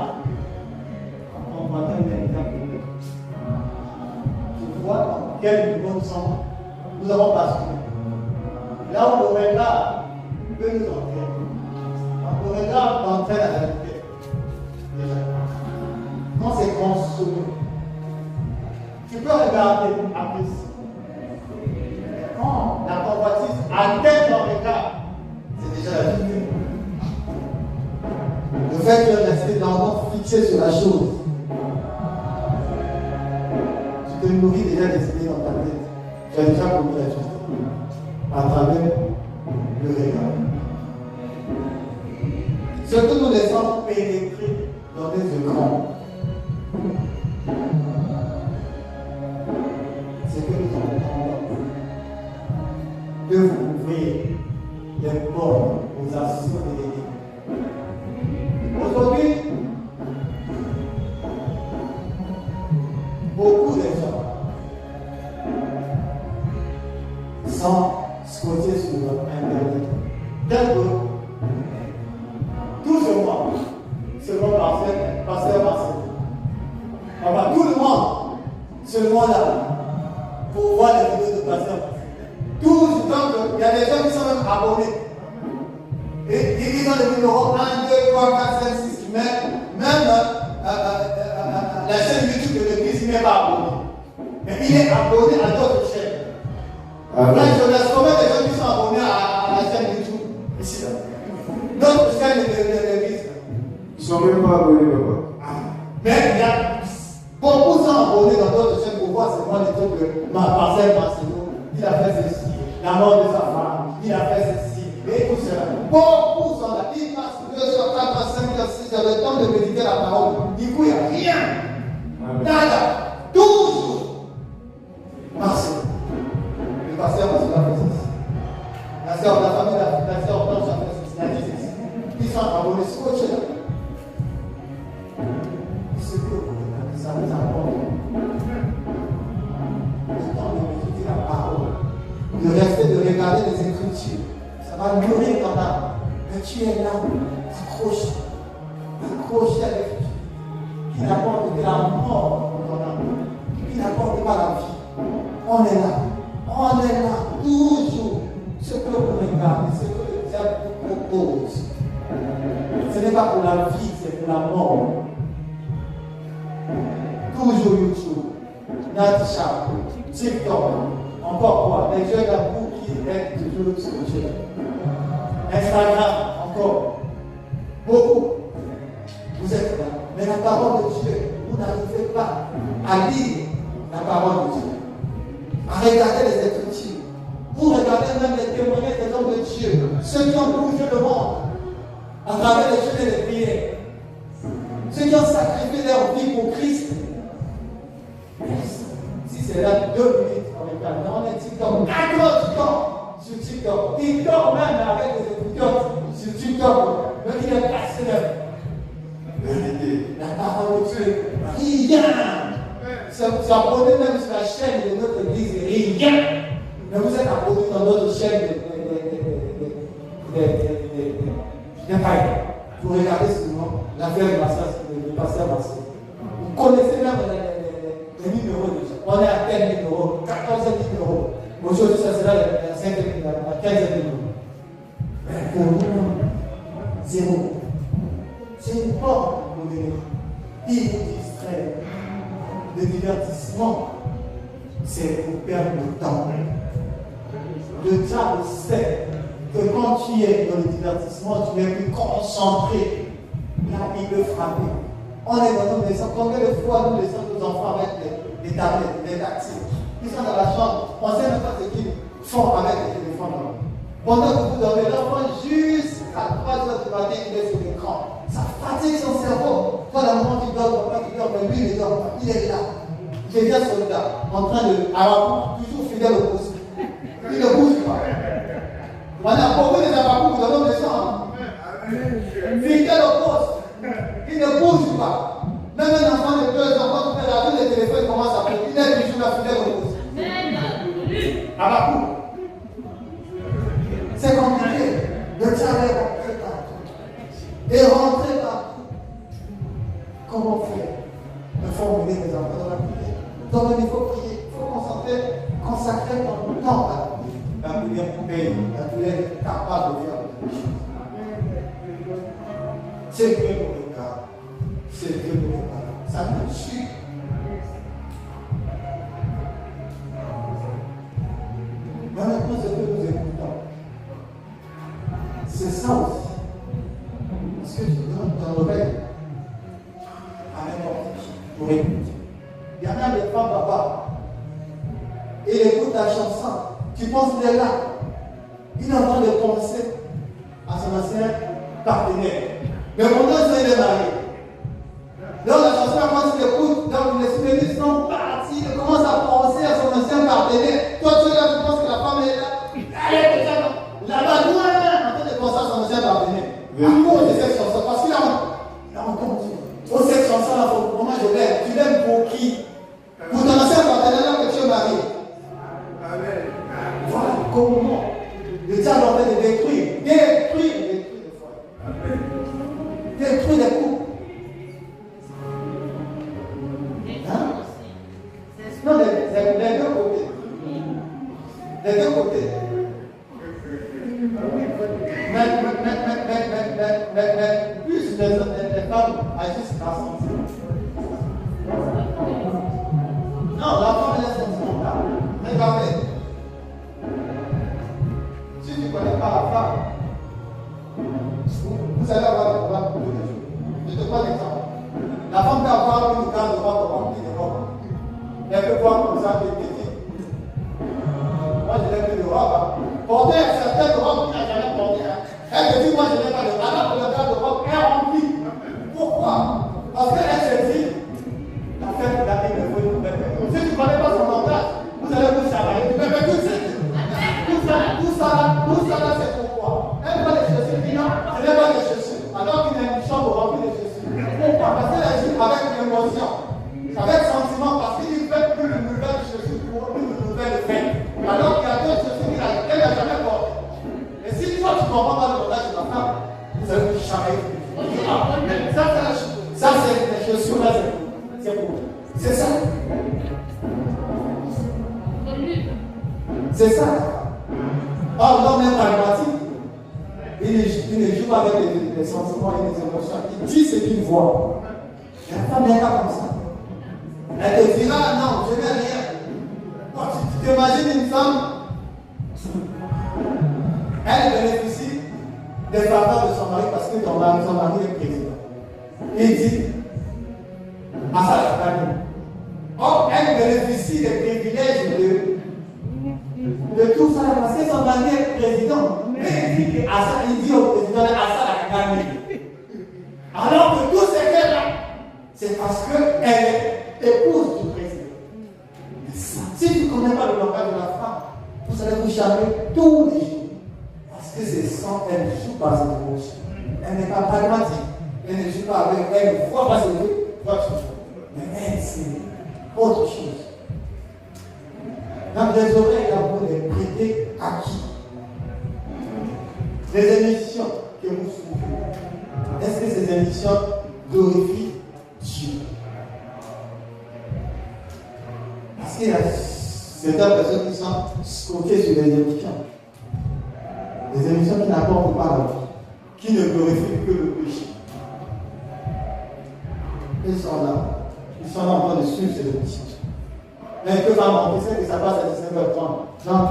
on va donner un exemple. Tu vois dans quel niveau nous sommes, nous avons passé. Là où le regard peut nous entraîner. Le regard entraîne à la vérité. Quand c'est consommé, tu peux regarder après. Quand la convoitise atteint ton regard, c'est déjà la vérité. Le fait de rester dans le fixé sur la chose, tu te nourris déjà des idées dans ta tête. Tu as déjà commis la chose à travers le regard. Ce que nous laissons pénétrer dans les écrans, c'est que nous entendons de vous ouvrir les portes aux actions de l'ennemi. Aujourd'hui, beaucoup de gens sont scotchés sur Internet. Tout ce monde, selon Pasteur Marcel, enfin tout le monde, ce monde-là, pour voir les vidéos de Pasteur Marcel. Tout le temps, il y a des gens qui sont même abonnés. Et ils ont le numéro 1, 2, 3, 4, 5, 6, même la chaîne YouTube de l'église, il n'est pas abonné. Mais il est abonné à d'autres chaînes. Là, je laisse combien de gens qui sont abonnés à la chaîne YouTube ici là. D'autres chaînes de l'église. Ils ne sont même pas abonnés, papa. Mais il y a beaucoup sont abonnés dans d'autres chaînes pour voir c'est moi les trucs que ma parcelle Marcelo, il a fait ceci, la mort de sa femme, il a fait ceci, et tout cela. Beaucoup sont là, ils passent 2 c'est le temps de méditer la parole. Du coup, il n'y a rien. Nada. Toujours. Merci. Le pasteur, on se l'a fait ça. La sœur, la famille, la sœur, on s'en fait ça. Ils sont abonnés scotchés là. Ce que ça nous apporte. Le temps de méditer la parole. De rester, de regarder les Écritures. Ça va nourrir ton âme. Mais tu es là, accroché avec Dieu. Qui n'apporte que la mort dans ton âme. Qui n'apporte pas la vie. On est là, toujours. Ce que vous regardez, ce que le diable vous propose. Ce n'est pas pour la vie, c'est pour la mort. Toujours YouTube, Natisha, TikTok, encore quoi, les jeunes d'amour qui aident toujours scotchés. Instagram, encore. Beaucoup. Vous êtes là. Mais la parole de Dieu, vous n'arrivez pas à lire la parole de Dieu. À regarder les Écritures. Vous regardez même les témoignages des hommes de Dieu. Ceux qui ont bougé le monde à travers les jeûnes et les prières. Ceux qui ont sacrifié leur vie pour Christ. Si c'est là 2 minutes, on est TikTok. 4 heures du temps sur TikTok. TikTok même avec les écouteurs sur TikTok. Même il est passé la parole de Dieu. Rien. Ça abonné même sur la chaîne de notre église. Rien. Mais vous êtes abonné dans notre chaîne de paille. Vous regardez souvent l'affaire de pasteur Marcel. Vous connaissez même les numéros déjà. On est à quel numéro? 14e numéro. Aujourd'hui, ça sera la 15e numéro. Mais pour nous, zéro. C'est une porte pour nous. Il vous distrait. Le divertissement, c'est pour perdre le temps. Le diable sait que quand tu es dans le divertissement, tu es plus concentré. Là, il peut frapper. On est dans nos maisons. Combien de fois nous laissons nos enfants avec les tablettes, les taxis? Ils sont dans la chambre. On ne sait même pas ce qu'ils font avec les téléphones. Pendant que vous dormez, l'enfant, jusqu'à 3 heures du matin, il est sur l'écran. Ça fatigue son cerveau. Toi, la maman qui dort, papa qui dort, mais lui, il ne dort pas. Il est là. Il est bien soldat, en train de. Alors, toujours fidèle au poste. Il ne bouge pas. On a beaucoup des ababous dans nos maisons. Fidèle au poste. Il ne bouge pas. Même un enfant de 2 ans, quand tu fais la vie, le téléphone commence à faire. Il est toujours la fidèle au poste. Ababou. C'est compliqué. Le diable est rentré partout. Et rentré partout. Comment faire? Il faut mener les enfants dans la prière. Donc il faut prier. Il faut consacrer ton temps à la prière. La prière paye. La prière est capable de faire des choses. C'est Dieu nous regarde. C'est Dieu nous regarde. Ça nous tue. Maintenant, ce que nous écoutons, c'est ça aussi. Parce que tu donnes ton oreille à n'importe qui pour écouter. Il y en a des femmes là-bas. Il écoute la chanson. Tu penses qu'il est là. Il est en train de penser à son ancien partenaire. Mais pendant ça, il est marié. Donc la chanson, quand tu l'écoutes, donc les souvenirs sont partis. Il commence à penser à son ancien partenaire. Toi, tu es là, tu penses que la femme est là. Elle est déjà là-bas, loin, en train de penser à son ancien partenaire. À cause de cette chanson. Parce qu'il a entendu. Oh, cette chanson-là, moi je l'aime. Tu l'aimes pour qui? Pour ton ancien partenaire que tu es marié. Voilà comment le diable en fait de détruire des foyers. Détruire des couples. Hein? Non, les deux côtés. Les deux côtés. Mais plus les femmes agissent par sentiment. Non, la femme elle est sentimentale. Regardez. Si tu ne connais pas la femme, vous allez avoir des problèmes tous les jours. Je te prends l'exemple. La femme peut avoir une grande robe remplie de robes. Elle peut voir comme ça des petits. Moi, je n'ai plus de robe. Porter certaines robes qu'il n'a jamais portées. Elle me dit, moi, je n'ai pas de robe. Alors, le garde-robe est rempli. C'est ça. Or, l'homme est pragmatique. Il ne joue pas avec les sentiments et les émotions. Il dit ce qu'il voit. La femme n'est pas comme ça. Elle te dira non, je n'ai rien. Quand tu t'imagines une femme, elle bénéficie des faveurs de son mari parce que son mari est président. Il dit à sa famille. Or, elle bénéficie des privilèges de tout ça parce que son mari est président. Mais il dit au président Assad a gagné. Alors que tout ce qu'elle a, c'est parce qu'elle est épouse du président. Si tu ne connais pas le langage de la femme, vous allez vous charmer tous les jours. Parce que c'est sans, elle ne joue pas ses émotions. Elle n'est pas pragmatique. Elle ne joue pas avec, elle ne voit pas ses émotions. Mais elle, c'est autre chose. Dans les oreilles, vous les prêter à qui? Les émissions que vous suivez, est-ce que ces émissions glorifient Dieu? Parce qu'il y a certaines personnes qui sont scotées sur les émissions. Des émissions qui n'apportent pas la vie, qui ne glorifient que le péché. Ils sont là en train de suivre ces émissions. Mais que va manquer, c'est que ça passe à 19h30. Donc,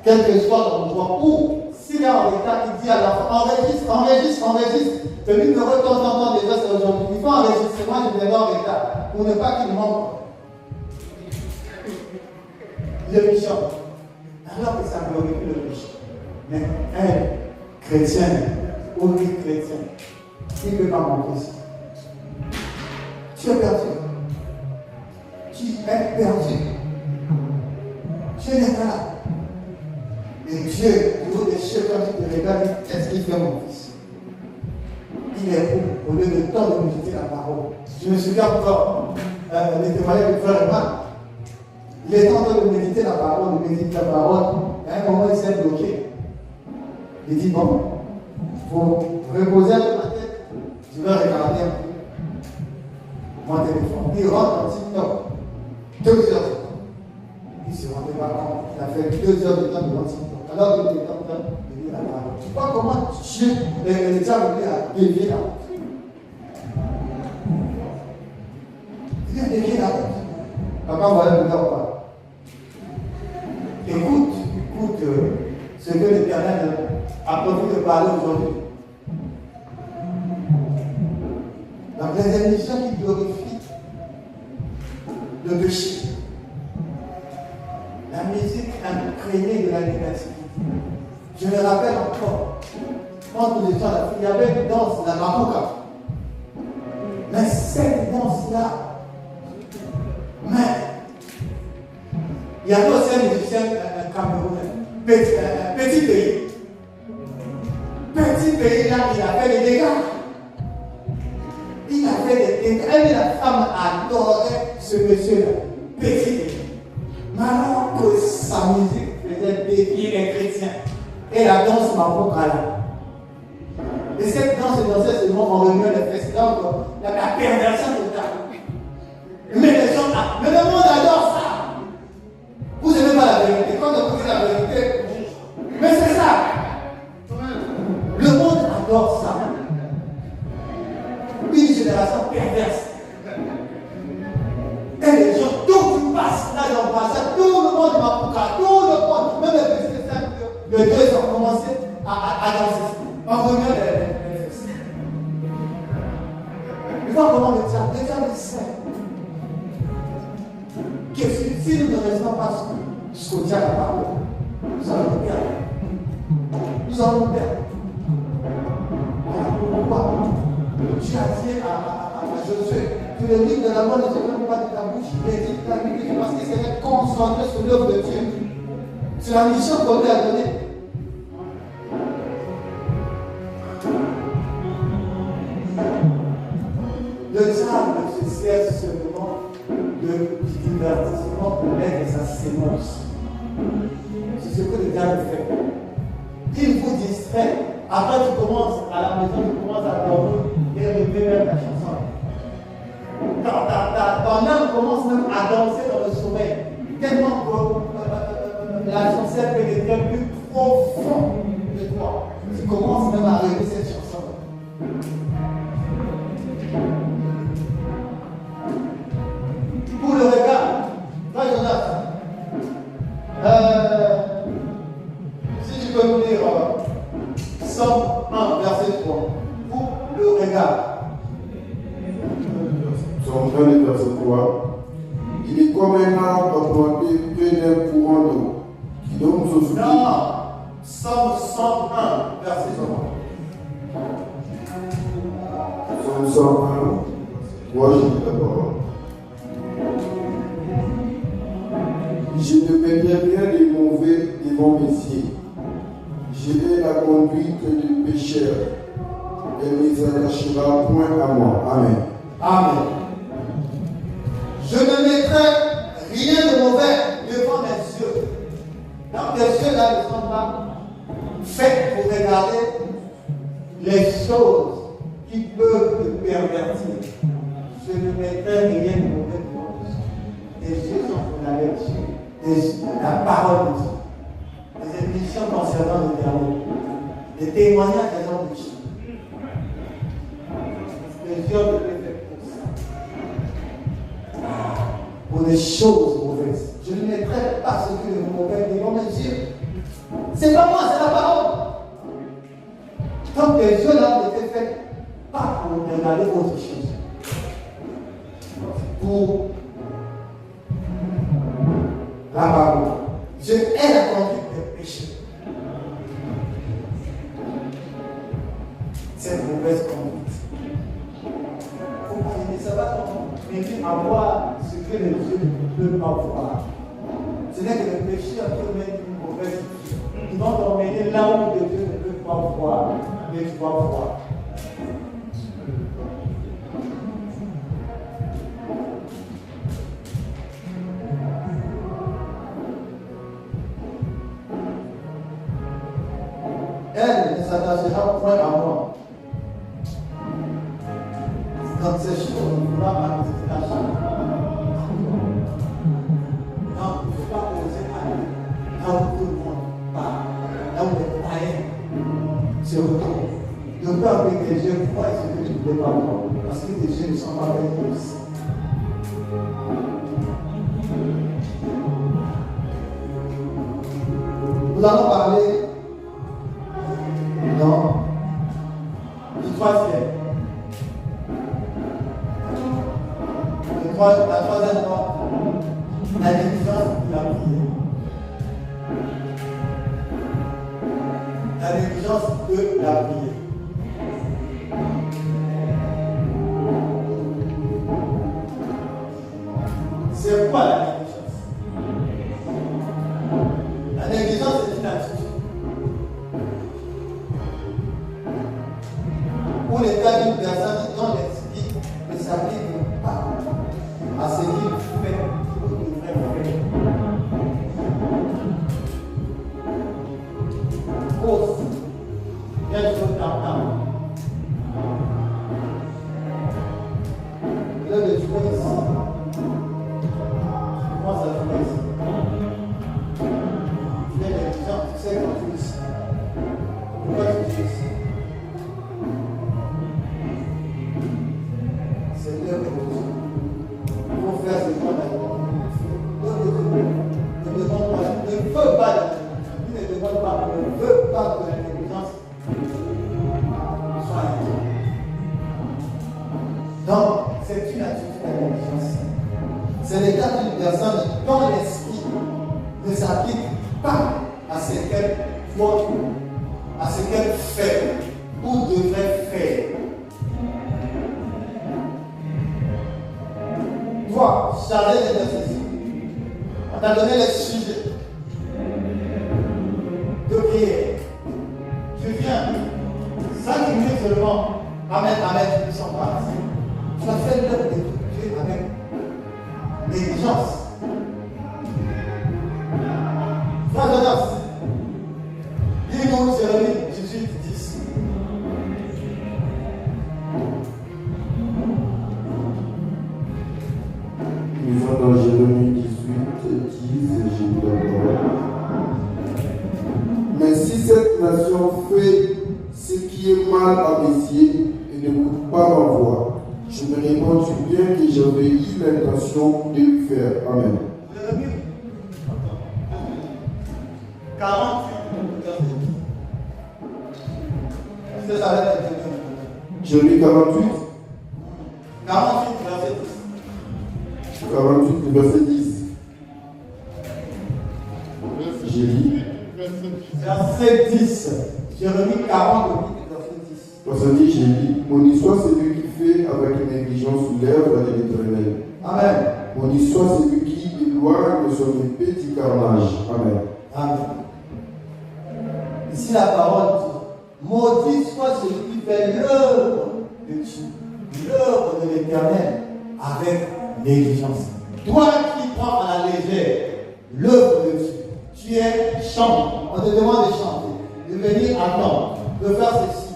quel que soit l'endroit où, s'il est en retard, il dit à la fin, enregistre. Le numéro de temps en temps, déjà, c'est aujourd'hui. Il faut enregistrer, moi je viens en retard, pour ne pas qu'il manque l'émission. Alors que ça glorifie le péché. Mais un chrétien, ou une chrétienne, il ne peut pas manquer ça. Tu es perdu. Tu es perdu. Dieu n'est pas là. Et Dieu, au niveau des cieux, quand tu te regardes, qu'est-ce qu'il fait mon fils? Il est où? Au lieu de tant de méditer la parole. Je me souviens encore les témoignages de frère Emmanuel. Il est en train de méditer la parole, À un moment, il s'est bloqué. Il dit bon, il faut reposer un peu ma tête. Je vais regarder un peu mon téléphone. Il rentre dans TikTok. 2 heures. Il ne se rendait pas compte. Il a fait 2 heures de temps devant TikTok. Alors qu'il était en train de lire la parole. Tu vois comment Dieu, le diable a dévié la route. Il a dévié la route. Papa, on va le dire ou pas? Écoute ce que l'Éternel a prévu de parler aujourd'hui. Dans les émissions qui glorifient le péché, la musique imprégnée de la négativité. Je me rappelle encore, quand nous étions là, il y avait une danse, la Mapuka. Mais cette danse-là, il y avait aussi un musicien camerounais, petit pays. Petit pays là, il a fait des dégâts. Il a fait des dégâts. Et la femme adorait ce monsieur-là, petit pays. Maintenant que sa musique faisait défier les chrétiens. Et la danse Mapuka là. Et cette danse est dansée seulement en remuant les fesses. Donc, la perversion totale. Mais les gens, mais le monde adore ça. Vous n'aimez pas la vérité. Quand vous dites la vérité, mais c'est ça. Le monde adore ça. Une génération perverse. Et les gens, tout qui passe là dans le passage, tout le monde Mapuka, tout le monde, même les petits frères de 2 ont commencé à danser. En remuant les fesses. Il faut comment le diable sait. Que si nous ne restons pas jusqu'au diable à parole, nous allons le perdre. Nous allons le perdre. Voilà pourquoi Dieu a dit à Josué que le livre de la mort ne se ferme pas de ta bouche. Il est dit de ta Bible parce qu'il s'est concentré sur l'œuvre de Dieu. C'est la mission qu'on lui a donnée. Le diable se sert seulement de divertissement pour mettre sa sémence. C'est ce que le diable fait. Il vous distrait. Après, tu commences à la maison, tu commences à dormir et rêver vers ta chanson. Ton âme commence même à danser dans le sommeil. Tellement que la chanson s'est pénétré plus profond de toi. Tu commences même à rêver cette chanson. Pour le regard, toi Jonas, si tu peux nous lire Somme 1, verset 3. Pour le regard. Somme 1, verset 3. Il est comme un arbre planté près d'un courant d'eau qui donne son fruit. Non, Somme 101, verset 3. Somme 101, 3, je lis d'abord. Je ne mettrai rien de mauvais devant mes yeux. Je vais la conduite du pécheur. Elle ne les attachera point à moi. Amen. Amen. Je ne mettrai rien de mauvais devant mes yeux. Donc tes yeux là ne sont pas faits pour regarder les choses qui peuvent te pervertir. Je ne mettrai rien de mauvais devant mes yeux. Tes yeux sont pour la lecture, la parole de Dieu. Les émissions concernant le dialogue, les témoignages des hommes de Dieu. Les yeux de Dieu fait pour ça. Pour des choses mauvaises. Je ne mettrai pas ce que le mauvais devant mes yeux. C'est pas moi, c'est la parole. Donc les yeux là n'étaient faits pas pour regarder autre chose. Pour la parole. Je hais la conduite des péchés. Cette mauvaise conduite. Il faut pas aimer ça, va aimer avoir ce que les yeux ne peuvent pas voir. Ce n'est que les pécheurs qui mènent une mauvaise vie. Ils vont t'emmener là où les yeux ne peuvent pas voir, mais tu vas voir. Elle ne s'attachera point à moi. Dans ces choses, on ne va pas nous attacher. Non, il ne faut pas oser aller là où tout le monde part, là où les païens se retrouvent. De peur que tes yeux voient ce que tu ne peux pas voir, parce que tes yeux ne sont pas faits pour ça. Nous allons parler du troisième. La troisième fois, la négligence de la prière. La négligence de la prière. C'est quoi la négligence? La négligence, c'est une attitude où l'état d'une personne dont l'esprit ne s'applique pas à ce qu'il fait ou devrait faire. Cause, bien sûr, d'entendre. Là, le jouer ici. Comment ça jouer ici? Tu fais les gens, tu sais quand tu es ici. Pourquoi tu es ici? C'est l'heure de Dieu. Il faut faire ce qu'on a dit. Ne demande pas, ne veut pas la négligence. Il ne demande pas, ne veut pas que la négligence soit inquiète. Donc, c'est une attitude de négligence. C'est l'état d'une personne dont l'esprit ne s'applique pas à ce qu'elle voit, à ce qu'elle fait ou devrait faire. Toi, chargé d'intercession, on t'a donné les sujets de prière. Tu viens, 5 minutes seulement, amen, ils sont partis. Tu as fait l'œuvre de Dieu avec négligence. Frère Jonas, dis-nous Jérémie 18:10. Nous sommes dans Jérémie 18, 10, j'ai lu d'abord. mal à mes yeux et n'écoute pas ma voix. Je me réponds du bien que j'avais eu l'intention de lui faire. Amen. Vous avez vu 48. C'est ça, là, Jérémie 48, 48, verset 10. 48, verset 10. J'ai lu. Verset 10. Jérémie 48, verset 10. Verset 10, j'ai lu. Mon histoire, c'est lui qui fait avec négligence l'œuvre de l'Éternel. Amen. Mon histoire, c'est lui qui éloigne de son épée du carnage. Amen. Amen. Ici, la parole dit maudit soit celui qui fait l'œuvre de Dieu, l'œuvre de l'Éternel avec négligence. Toi qui prends à la légère l'œuvre de Dieu, tu es chanteur. On te demande de chanter, de venir attendre, de faire ceci.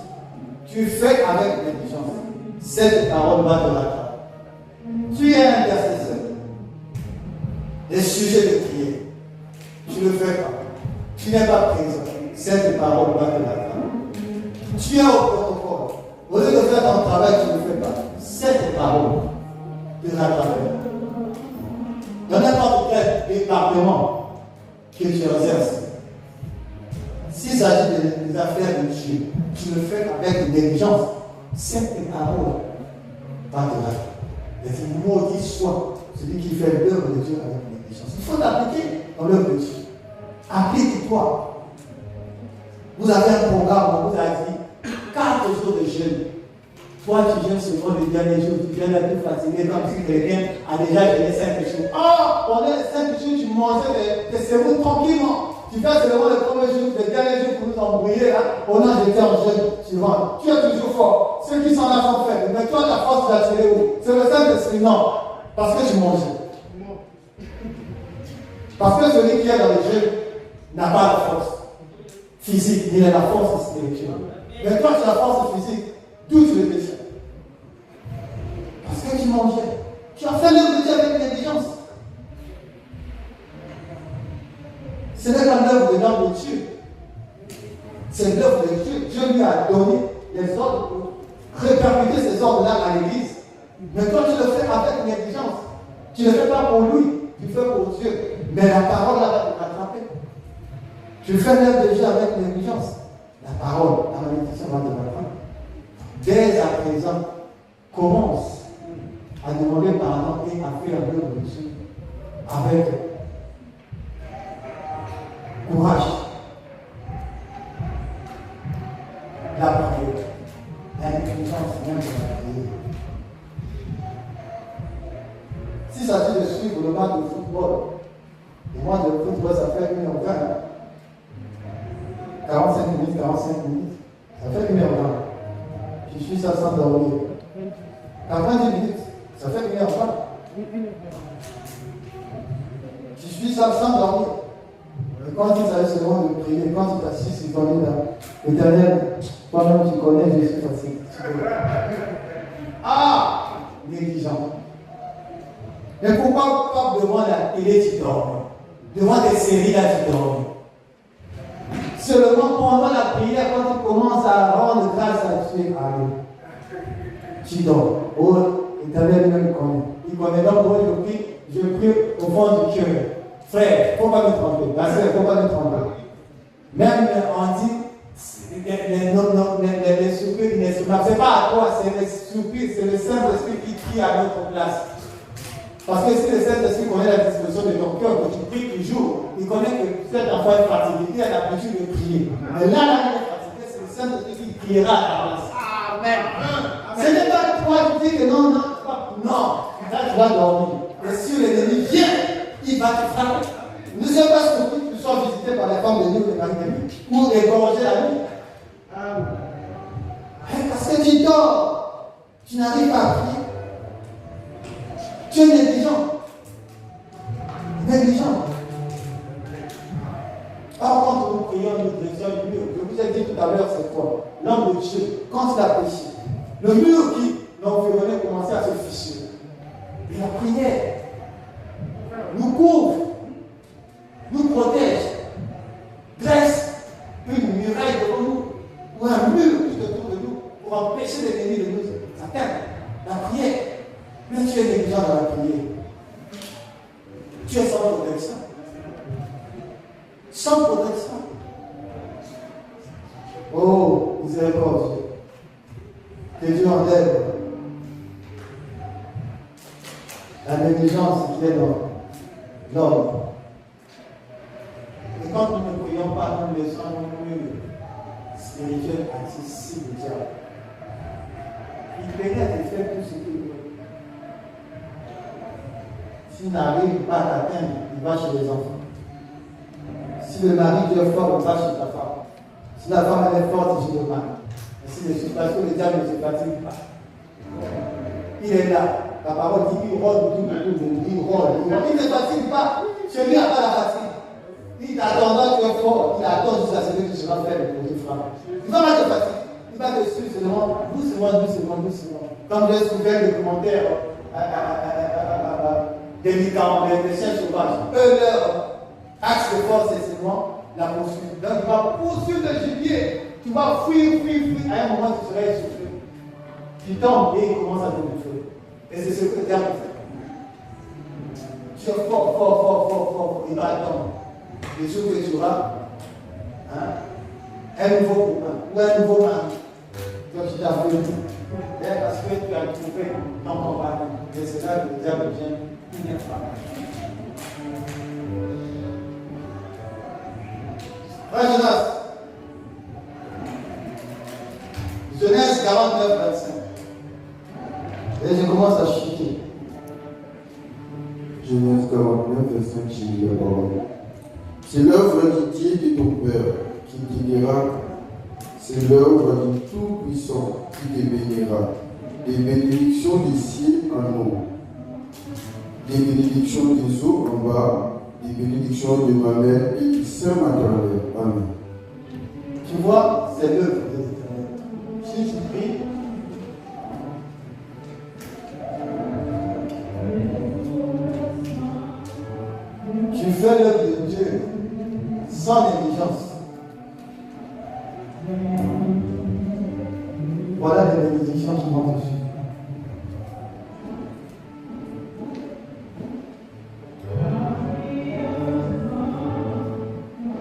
Tu fais avec négligence. Cette parole va te l'attendre. Tu es intercesseur. Des sujets de prière. Tu ne le fais pas. Tu n'es pas présent. Cette parole va te l'attendre. Tu es au protocole. Au lieu de faire ton travail, tu ne le fais pas. Cette parole te l'attendre. Dans n'importe quel département que tu exerces, s'il s'agit des affaires de Dieu, tu le fais avec négligence. Cette parole va te l'attendre. Et dit maudit soit celui qui fait l'œuvre de Dieu avec négligence. Il faut t'appliquer dans l'œuvre de Dieu. Applique-toi. Vous avez un programme, on vous a dit 4 jours de jeûne. Toi, tu jeûnes selon le dernier jour, tu viens d'être fatigué comme si quelqu'un a déjà jeûné 5 jours. Oh, pendant les 5 jours, tu mangeais tes cerveaux tranquillement. Tu fais seulement le premier jour, le dernier jour pour nous embrouiller là. On a jeté en jeûne suivant. Tu es toujours fort. Ceux qui sont là sont faibles. Mais toi, ta force, tu l'as tirée où? C'est le Saint-Esprit, non. Parce que tu manges. Parce que celui qui est dans le jeûne n'a pas la force physique, ni la force spirituelle. Mais toi, tu as la force physique, d'où tu le détiens? Parce que tu mangeais. Tu as fait l'œuvre de Dieu avec négligence. Ce n'est pas l'œuvre de l'homme de Dieu. C'est l'œuvre de Dieu. Dieu lui a donné les ordres pour répercuter ces ordres-là à l'église. Mais toi, tu le fais avec négligence. Tu ne le fais pas pour lui, tu le fais pour Dieu. Mais la parole là va te rattraper. Tu fais l'œuvre de Dieu avec négligence. La parole, la malédiction va te rattraper. Dès à présent, commence à demander pardon et à faire l'œuvre de Dieu avec courage. La prière, l'intelligence même de la prière. S'il s'agit de suivre le match de football, le match de football, ça fait 1h20. 45 minutes, 45 minutes. Ça fait 1h20. Tu suis ça sans dormir. 90 minutes, ça fait 1h20. Tu suis ça sans dormir. Et quand il s'agit seulement de prier, quand tu t'assises sur ton lit là, l'Éternel, toi-même tu connais, je suis fatigué. Ah, négligent. Mais pourquoi pas devant la télé tu dors? Devant des séries là tu dors? Seulement pendant la prière, quand tu commences à rendre grâce à Dieu, allez, tu dors. Oh, l'Éternel lui-même connaît. Il connaît. Donc, moi, je prie au fond du cœur. Frère, il ne faut pas me tromper. La sœur, il ne faut pas me tromper. Même on dit, les soupirs inestimables, ce n'est pas à toi, c'est les soupirs, c'est le Saint-Esprit qui crie à notre place. Parce que si le Saint-Esprit connaît la disposition de ton cœur, que tu pries toujours, il connaît que cet enfant est fatigué, il a l'habitude de prier. Mais là, il est fatigué, c'est le Saint-Esprit qui criera à ta place. Amen. Ce n'est pas toi qui dis que non, non, non. Là, tu vas dormir. Et si l'ennemi vient, il va te frapper. Ne sais pas ce que tu sois visité par les femmes de Dieu ou les maris de Dieu, ou égorger la nuit. Parce que tu dors, tu n'arrives pas à prier. Tu es négligent. Négligent. Or, quand nous prions, nous dressons le mur. Je vous ai dit tout à l'heure, c'est quoi? L'homme de Dieu, quand il a péché, le mur qui l'environnait commençait à se fissurer. Et la prière nous couvre, nous protège, dresse une muraille devant nous, ou un mur tout autour de nous. sans protection. Oh, miséricorde, que Dieu enlève la négligence qui est dans l'homme. Et quand nous ne prions pas, nous laissons nos murs spirituels accessibles au diable. Il pénètre et fait tout ce qu'il veut. S'il n'arrive pas à t'atteindre, il va chez les enfants. Si le mari est fort, il va chez ta femme. Si la femme elle est forte, c'est chez le mari. Parce que le diable ne se fatigue pas. Il est là. La parole dit qu'il rôde, il rôde. Il ne se fatigue pas. Celui n'a pas la fatigue. Il t'attendra, tu es fort. Il attend jusqu'à ce que tu seras faible pour te frapper. Il ne va pas te fatiguer. Il va te suivre seulement, doucement. Comme j'ai soulevé le commentaire des militants, des chiens sauvages, eux, leur axe de force, c'est seulement la poursuite. Donc, tu vas poursuivre le gibier. Tu vas fuir. À un moment, tu seras essoufflé. Tu tombes et il commence à te bouffer. Et c'est ce que le diable fait. Tu es fort. Il va attendre. Le jour que tu auras un nouveau copain ou un nouveau mari. Donc tu t'as fait parce que tu as trouvé ton compagnon. Et c'est là que le diable vient punir pas. Frère Genèse 49, 25. Et je commence à chuter. Genèse 49, 25, j'ai lu la parole. C'est l'œuvre de Dieu de ton Père qui te dira. C'est l'œuvre du Tout-Puissant qui te bénira. Des bénédictions du ciel en haut, des bénédictions des eaux en bas, des bénédictions de ma mère et du sein maternel. Amen. Tu vois, c'est l'œuvre de l'Éternel. Si tu pries, tu fais l'œuvre de Dieu sans négligence. Voilà les bénédictions qui vont dessus.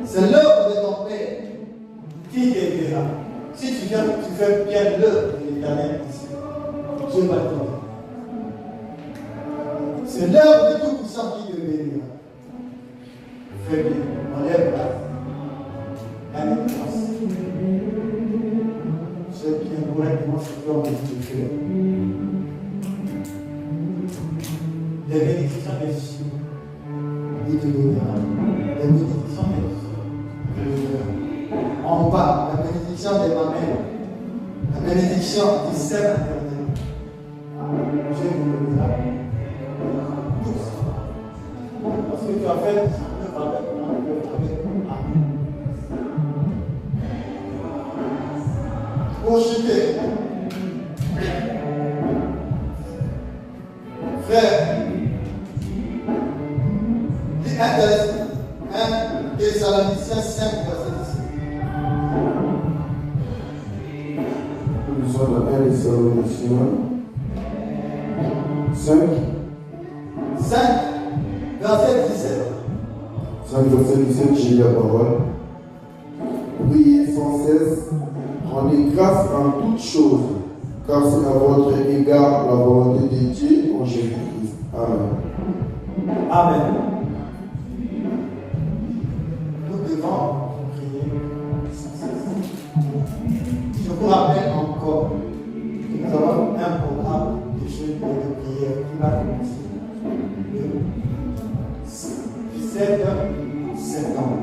C'est l'œuvre de ton Père qui t'aidera. Si tu viens, tu fais bien l'œuvre de l'Éternel ici, Dieu va t'aider. C'est l'œuvre de Tout-Puissant qui te bénira. Fais bien, enlève la négligence. C'est bien correctement ce que l'on dit de faire. Les bénédictions des cieux, il te donnera. Les bénédictions des cieux, il te donnera. En bas, la bénédiction des mamelles, la bénédiction du sein intérieur. Dieu vous donnera. Tous. Parce que tu as fait un œuvre avec pour chuter. Frère, lis 1 Thessaloniciens 5, verset 10. Nous sommes dans 1 Thessaloniciens 5, verset 17. 5, verset 17, j'ai lu la parole. Priez sans cesse, rendez grâce en toutes choses, car c'est à votre égard la volonté de Dieu en Jésus-Christ. Amen. Amen. Nous devons prier sans cesse. Je vous rappelle encore que nous avons un programme de jeûne et de prière qui va commencer le 17 septembre.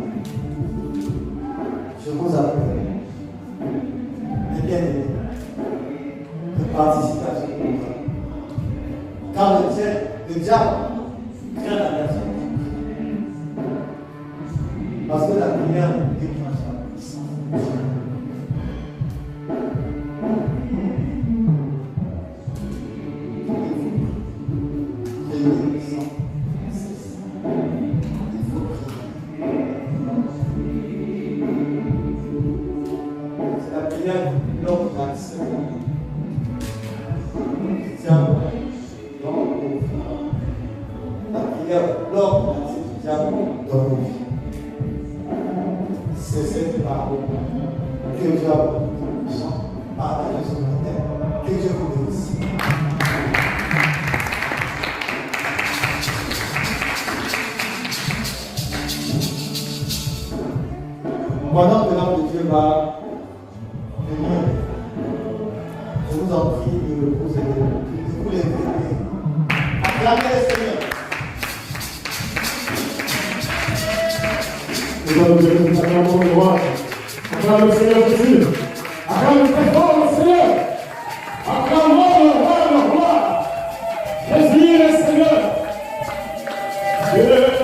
Je vous appelle, mes bien-aimés, de participer à ce programme. Car le diable craint la personne. Parce que la prière déclenche la puissance. parole. Que Dieu partage ce matin. Que Dieu vous bénisse. Pendant que l'homme de Dieu va venir, je vous en prie de vous aider, de vous lever. Acclamez le Seigneur. Nous allons nous acclamer le roi. Acclamons le Seigneur Jésus. Acclamons très fort le Seigneur. Acclamons le roi. Jésus le Seigneur. Dieu de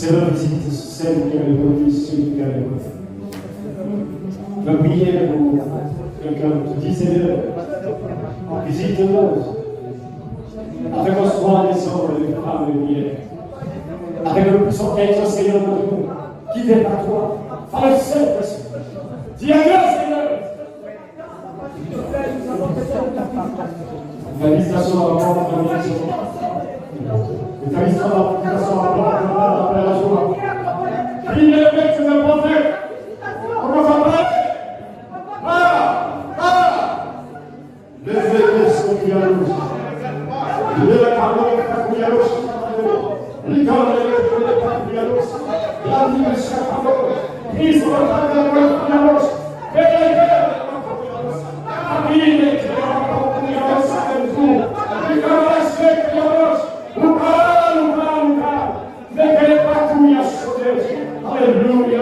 C'est la visite celle qui a le produit, celui qui a le produit. Je vais prier pour quelqu'un qui dit Seigneur, visite-nous avec un soin des hommes et des femmes de prière, avec le puissant être Seigneur de nous, qui n'est pas toi, par le Saint-Esprit. Dis à Dieu, Seigneur. La visitation à la porte, la visitation à la joie. Priez avec ses prophètes. On va parler. Les églises sont qui à l'ouche. Les carottes qui à l'ouche. Les carottes qui à l'ouche. La vie de chaque parole. Ils sont en train de qui à l'ouche. Et les cœurs. La vie des cœurs qui à l'ouche. Les carottes qui à l'ouche. Alléluia,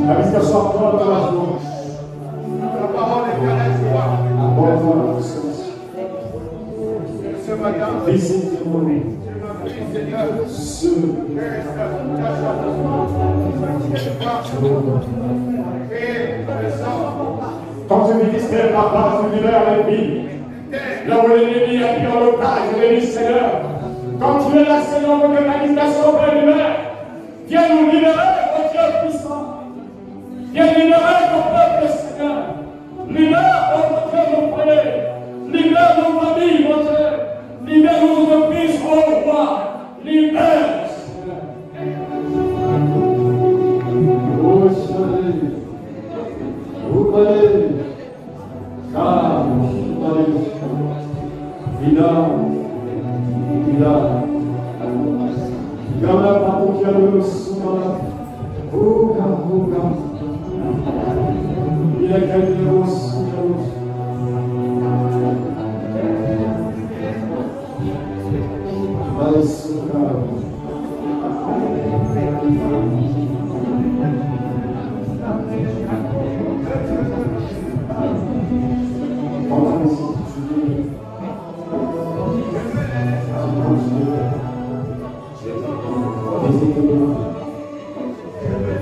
la visitation à toi de la joie. La parole est pleine de joie. Apporte-moi ce matin. Visite-nous. Quand tu ministères la part du l'univers à l'ennemi, là où l'ennemi a pris en otage, je dis Seigneur, quand tu es là, Seigneur, pour que ta visitation auprès de l'univers, viens nous libérer, mon Dieu puissant. Viens libérer ton peuple, Seigneur. Libère, mon Dieu, nos frères. Libère nos familles, mon Dieu. Libère nos entreprises, mon roi. Libère, Seigneur. Oh, Seigneur. Vous voyez, car, Gana papukiano sumana, uga. Ila kaiyo sumana. Maisuka.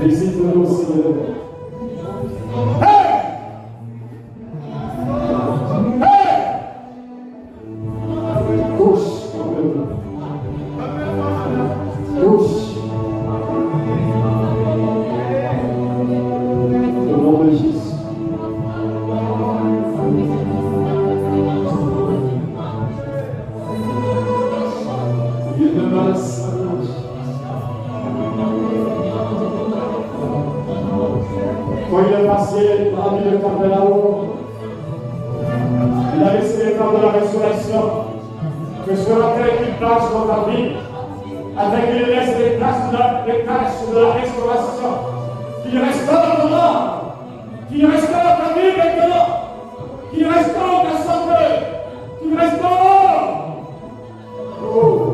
Visite-nous, Seigneur. Hey! Touche, touche. Au nom de Jésus. Il est de mal sa bouche. Quand il est passé par la ville de Capernaum, il a laissé les temps de la résurrection. Que ce matin qu'il passe dans ta vie, avec qu'il laisse les tâches de la restauration, qu'il restaure ton âme, qu'il restaure ta vie maintenant, qu'il restaure ta santé, qu'il restaure. Oh.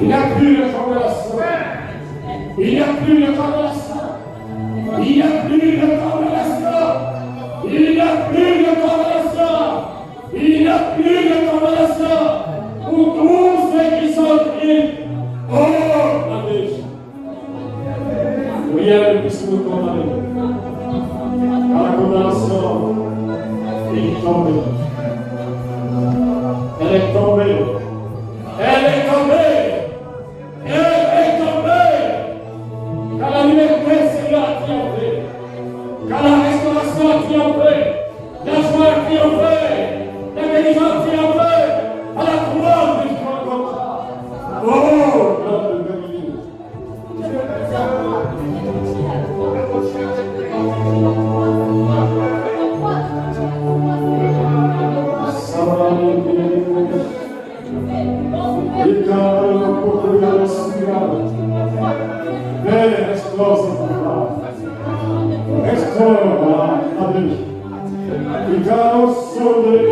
Il n'y a plus de conversation. Il n'y a plus de conversation. Il n'y a plus de conversation. Il n'y a plus de conversation. Il n'y a plus de conversation. Pour tous il caro poco lo spirato, bene sposa fa, e sposa a te, il caro sole